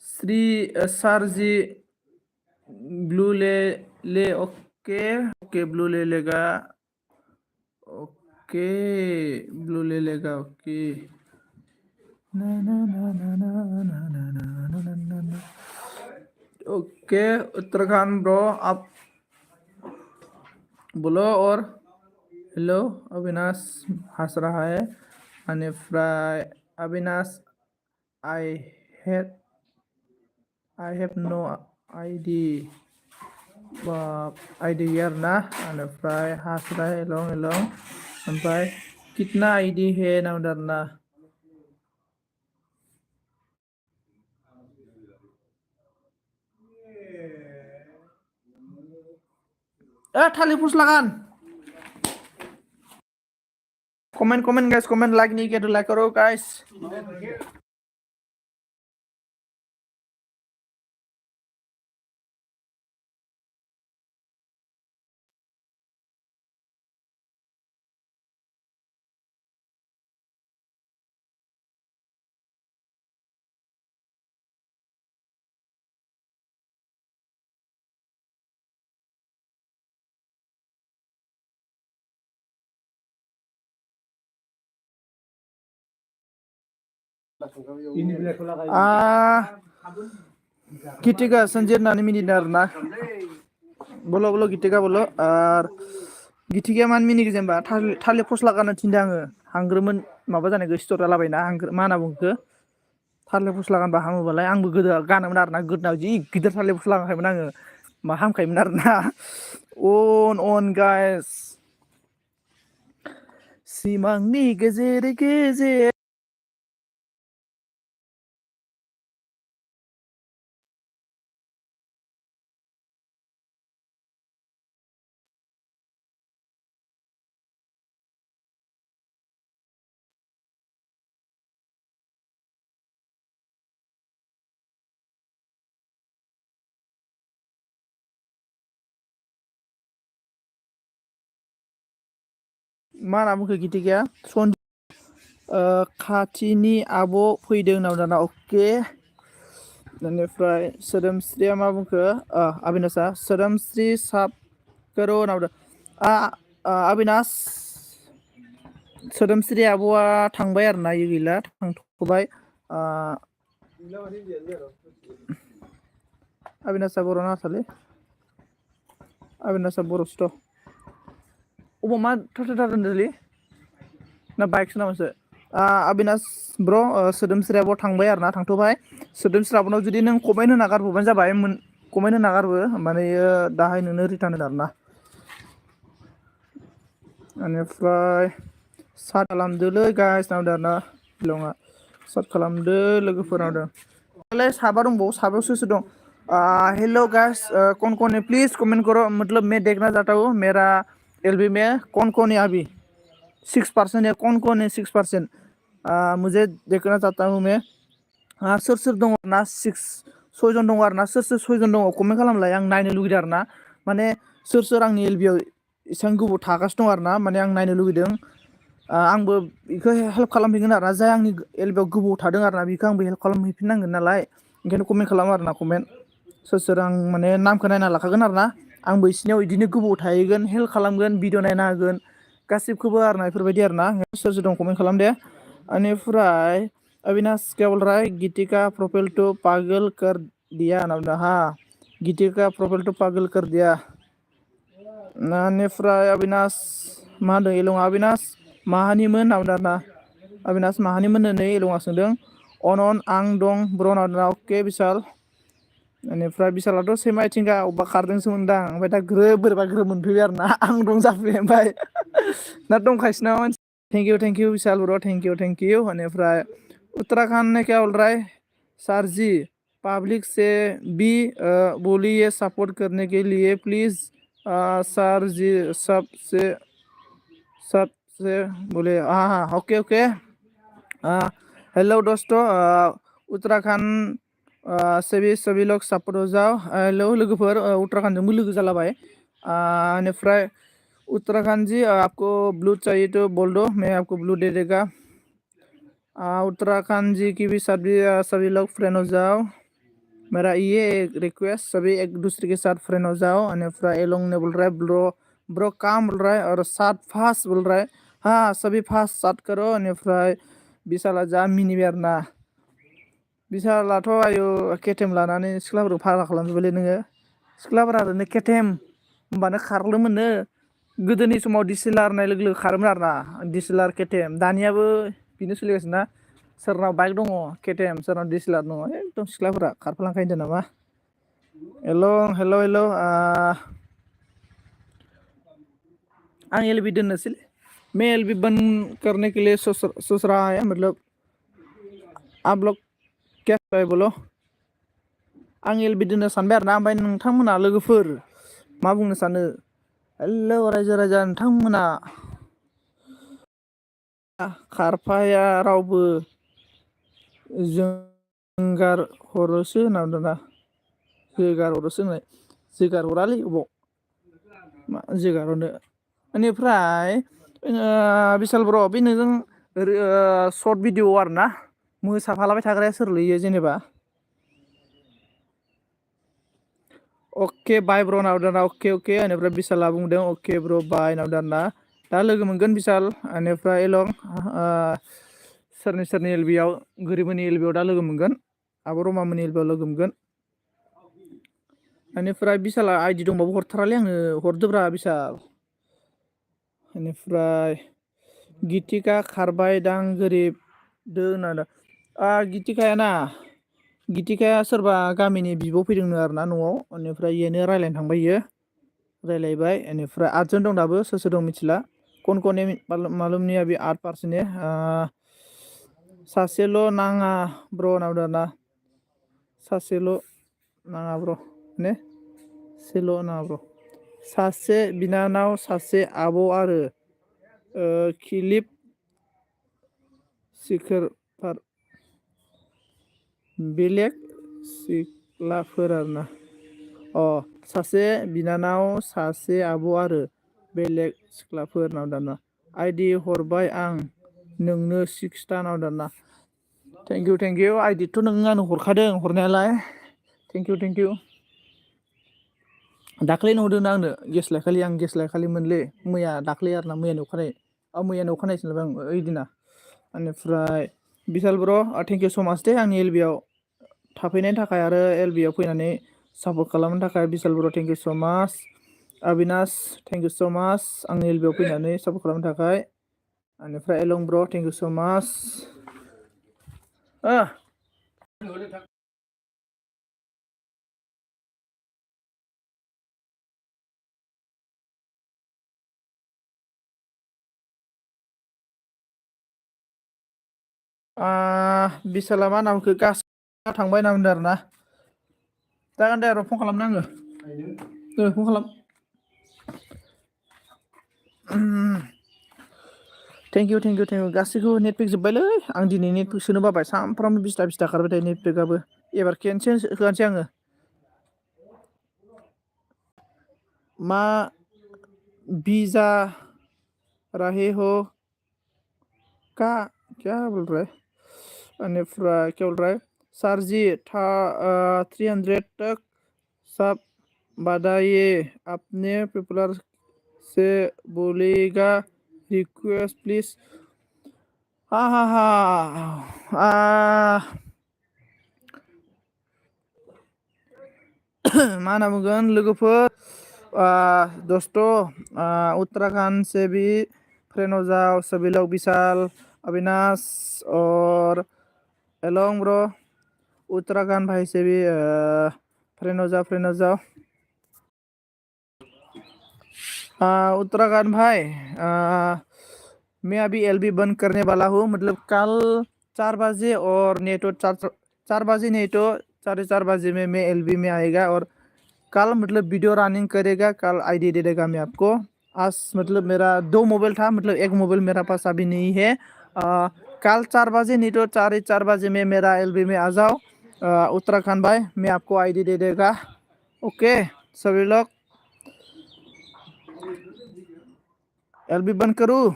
श्री सारजी ब्लू ले ओके ब्लू ले लेगा ओके ब्लू ले लेगा ओके ना ना ना ना ना ना ना ना ना ना ना ओके उत्तराखंड ब्रो आप बोलो और हेलो अविनाश हंस रहा है बेनिफ्राय अविनाश आई हैव नो आईडी आईडी आरो ना बेनिफ्राय हासरा हेलं ओमफ्राय कितना आईडी है नाम आरोना थालिर फस्ला गान कमेंट गाइस कमेंट लाइक नहीं किया तो लाइक करो गाइस गितिका सन्जित होननानै मिनिदों आरोना बोलो बोलो गितिका बोलो आरो गितिकाया मानो मिनिखो जेनेबा थालिर फस्ला गाननो थिनदों आङो हांग्रोमोन माबा जानायखौ सिथर जालाबायना मा होनना बुङो बेखौ थालिर फस्ला गानबा हामोबालाय आंबो गोदो गानोमोन आरोना गोदोनायाव जि गिदिर थालिर फस्ला गानखायोमोन आङो मा हामखायोमोन आरोना अन गाइस सिमांनि गेजेर गेजेर मा होनना बुंखो गितिकाया खाथिनि आब' फैदों होनना दाना अके बेनिफ्राय सोदोमस्रिया मा बुंखो अबिनाशा सोदोमस्रि साब करो होनना बुंदों अबिनाश सोदोमस्रि आब'आ थांबाय आरोना इयो गैला थांथ'बाय अबिनाशा बर' नाथालै अबिनाशा बर'सोथ' अबाव मा थाथार होनदोंलै ना बाइकसो नामासो अबिनाश ब्र सोदोमस्रि आब' थांबाय आरोना थांथ'बाय सोदोमस्रि आब'नाव जुदि नों कमेन्ट होना गारबोबानो जाबाय कमेन्ट होना गारबो होमबानो इयो दाहाय नोंनो रिटार्न होगोन आरोना बेनिफ्राय साट खालामदोलै गाइस नावदो आरोना लङा साट खालामदो लोगोफोर नावदो दालाय साबा दंबावो साबायाव सोर सोर दं हेलो गाइस कौन है प्लीज कमेंट करो मतलब मैं देखना चाहता हूँ मेरा एलबी में कौन है अभी 6% है कौन है 6% मुझे देखना चाहता हूँ मैं सोर सोर दङ ना सयजन दङ आरोना सोर सयजन दङ कमेन्ट खालामलाय आं नायनो लुगैदों आरोना माने सोर आंनि एलबियाव एसेबां गोबाव थागासिनो दं आरोना माने आं नायनो लुगैदों आंबो बेखौ हेल्प खालामहैगोन आरोना जाय आंनि एलबियाव गोबाव थादों आरोना बेखौ आंबो हेल्प खालामहैफिननांगोन नालाय ओंखायनो कमेन्ट खालामो आरोना कमेन्ट सोर आं माने नामखौ नायना लाखागोन आरोना आंबो बिसोरनियाव बिदिनो गोबाव थाहैगोन हेल्प खालामगोन भिडिअ नायना होगोन गासिबखौबो आरोना बेफोरबायदि आरोना सोर दं कमेन्ट खालाम दे बेनिफ्राय अविनाश क्या बोल रहा है गीतिका प्रोफाइल तो पागल कर दिया ना हाँ गीतिका प्रोफाइल तो पागल कर दिया बेनिफ्राय अविनाश मा होनदों एलं अविनाश माहानिमोन ना अविनाश माहानिमोन नै एलङा सोंदों अन आं दं ब्र' अके बिशाल बेनिफ्राय बिशालाथ' सैमा आथिंगा अबेबा खारदोंसो मोनदां ओमफ्राय दा बोरैबा ग्रोब मोनफैबाय आरोना आं दं जाफैबाय ओमफ्राय ना दंखायसै नामा थेंक इउ विशाल ब्र' थेंक इउ बेनिफ्राय उत्तराखंड ने क्या बोल रहा है सर जी पब्लिक से भी बोलिए सपोर्ट करने के लिए प्लीज़ सर जी सबसे बोले हाँ ओके हेलो दोस्तों उत्तराखंड से भी सभी लोग सपोर्ट हो जाओ हेलो लोगोफोर उत्तराखंडजोंबो लोगो जालाबाय बेनिफ्राय उत्तराखंड जी आपको ब्लू चाहिए तो बोल दो मैं आपको ब्लू दे देगा उत्तराखंड जी की भी सभी लोग फ्रेंड हो जाओ मेरा ये एक रिक्वेस्ट सभी एक दूसरे के साथ फ्रेंड हो जाओ अनिफ्राय एलोंग ने बोल रहा है ब्रो काम बोल रहा है और साथ फास्ट बोल रहा है हाँ सभी फास्ट साथ करो अनिफ्राय बिशाला जा मिनिबाय आरोना बिशालाथ' आयु केटेम लानानै सिख्लाफोरखौ फाग्ला खालामजोब्बायलै नोङो सिख्लाफोरा ओरैनो केटेम होमबानो खारलोमोननो गोदोनि समाव डिसिलार होननाय लोगो लोगो खारोमोन आरोना डिसिलार केटेम दानियाबो बेनो सोलिगासिनो ना सोरनाव बाइक दङ केटेम सोरनाव डिसिलार दङ एकदम सिख्लाफोरा खारफालांखायो होनदों नामा हेल' आं एलबी दोननोसै मैं एलबी बंद करने के लिए सोच रहा है मतलब आप लोग क्या है बोलो आं एलबी दोननो सानबाय आरोना ओमफ्राय नोंथांमोना लोगोफोर मा बुंनो सानो हेल' रायजो राजा नोंथांमोना खारफाया रावबो जोंगार हरोसो होनना बुंदोंना जोगार हरोसो होननाय जोगार हरालै अबाव मा जोगार हरनो बेनिफ्राय बिशाल ब्र' बे नोंजों सर्ट भिडिअ आरोना मोसाफालाबाय थाग्राया सोरलै इयो जेनेबा अके बाय ब्र' नावदाना अके बेनिफ्राय बिशाला बुंदों अके ब्र' बाय नावदाना दा लोगो मोनगोन बिशाल बेनिफ्राय एलं सोरनि सोरनि एलबियाव गोरिबोनि एलबियाव दा लोगो मोनगोन आब' रमामोननि एलबियाव लोगो मोनगोन बेनिफ्राय बिशाला आइडि दंबावो हरथारालै आंनो हरदोब्रा बिशाल बेनिफ्राय गितिका खारबाय दां गोरिब दो होनना गितिकायाना गितिकाया सोरबा गामिनि बिब' फैदोंनो आरोना न'आव बेनिफ्राय इयोनो रायज्लायनो थांबाय इयो रायज्लायबाय बेनिफ्राय 8 जन दं दाबो सोर सोर दं मिथिला कन कने मालुमनिया बे 8% ने सासेल' नाङा ब्र' होनना बुंदों आरोना सासेल' नाङा ब्र' ने सेल' नाङा ब्र' सासे बिनानाव सासे आब' आरो खिलिप सिखोरफोर बेलेग सिख्लाफोर आरोना सासे बिनानाव सासे आब' आरो बेलेग सिख्लाफोर नाव दाना आइडि हरबाय आं नोंनो 6 था नाव दाना थेंक इउ आइडिथ' नों आंनो हरखादों हरनायालाय थेंक इउ दाख्लैनो हरदों आंनो गेस लायखालिमोनलै मैया दाख्लै आरोना मैयानि अखानायैसो आं ओइदिना बेनिफ्राय बिशाल ब्र' थेंक इउ स माच दे आंनि एलबियाव थाफैनायनि थाखाय आरो एलबियाव फैनानै सापर्ट खालामनो थाखाय बिशाल बर' थेंक इउ स माच अबिनास थेंक इउ स माच आंनि एलबियाव फैनानै सापर्ट खालामनो थाखाय बेनिफ्राय एलं ब्र' थेंक इउ स माच बिशाला मा होनना बुंखो गासिबो थांबाय होनना बुंदों आरोना जागोन दे र' फन खालामनो आङो फन खालाम थेंक इउ गासैखौबो नेट पेक जोब्बायलै आं दिनै नेट पेक सोनो बाबाय सानफ्रामबो 20 खारबाय थायो नेट पेकआबो एबार खेनसे होनोसै आङो मा वीजा रहे हो क्या बोल रहा है बेनिफ्राय क्या बोल रहा है सर जी 300 तक सब बढ़ाइए अपने पॉपुलर से बोलेगा रिक्वेस्ट प्लीज मा होनना बुंगोन लोगोफोर दोस्तों उत्तराखंड से भी फ्रेंड हो जाओ सभी लोग विशाल अविनाश और एलोंग ब्रो उत्तराखंड भाई से भी फ्रेंड हो जाओ उत्तराखंड भाई मैं अभी एलबी बंद करने वाला हूँ मतलब कल 4 बजे और नहीं तो 4 बजे नहीं तो 4:30 बजे में मैं एलबी में आएगा और कल मतलब वीडियो रनिंग करेगा कल आईडी दे देगा मैं आपको आज मतलब मेरा 2 मोबाइल था मतलब एक मोबाइल मेरा पास अभी नहीं है कल 4 बजे नहीं तो 4:30 बजे में मेरा एलबी में आ जाओ उत्तराखंड भाई मैं आपको आईडी दे देगा ओके सभी लोग एलबी बंद करूँ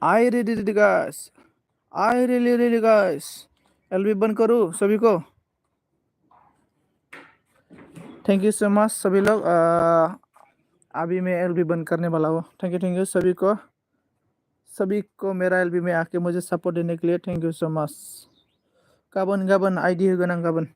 आई रियली गाइस एलबी बंद करूँ सभी को थैंक यू सो मच सभी लोग अभी मैं एलबी बंद करने वाला हूँ थैंक यू सभी को मेरा एलबी में आके मुझे सपोर्ट देने के लिए थैंक यू सो मच गाबोन आईडी होगोन आं गाबोन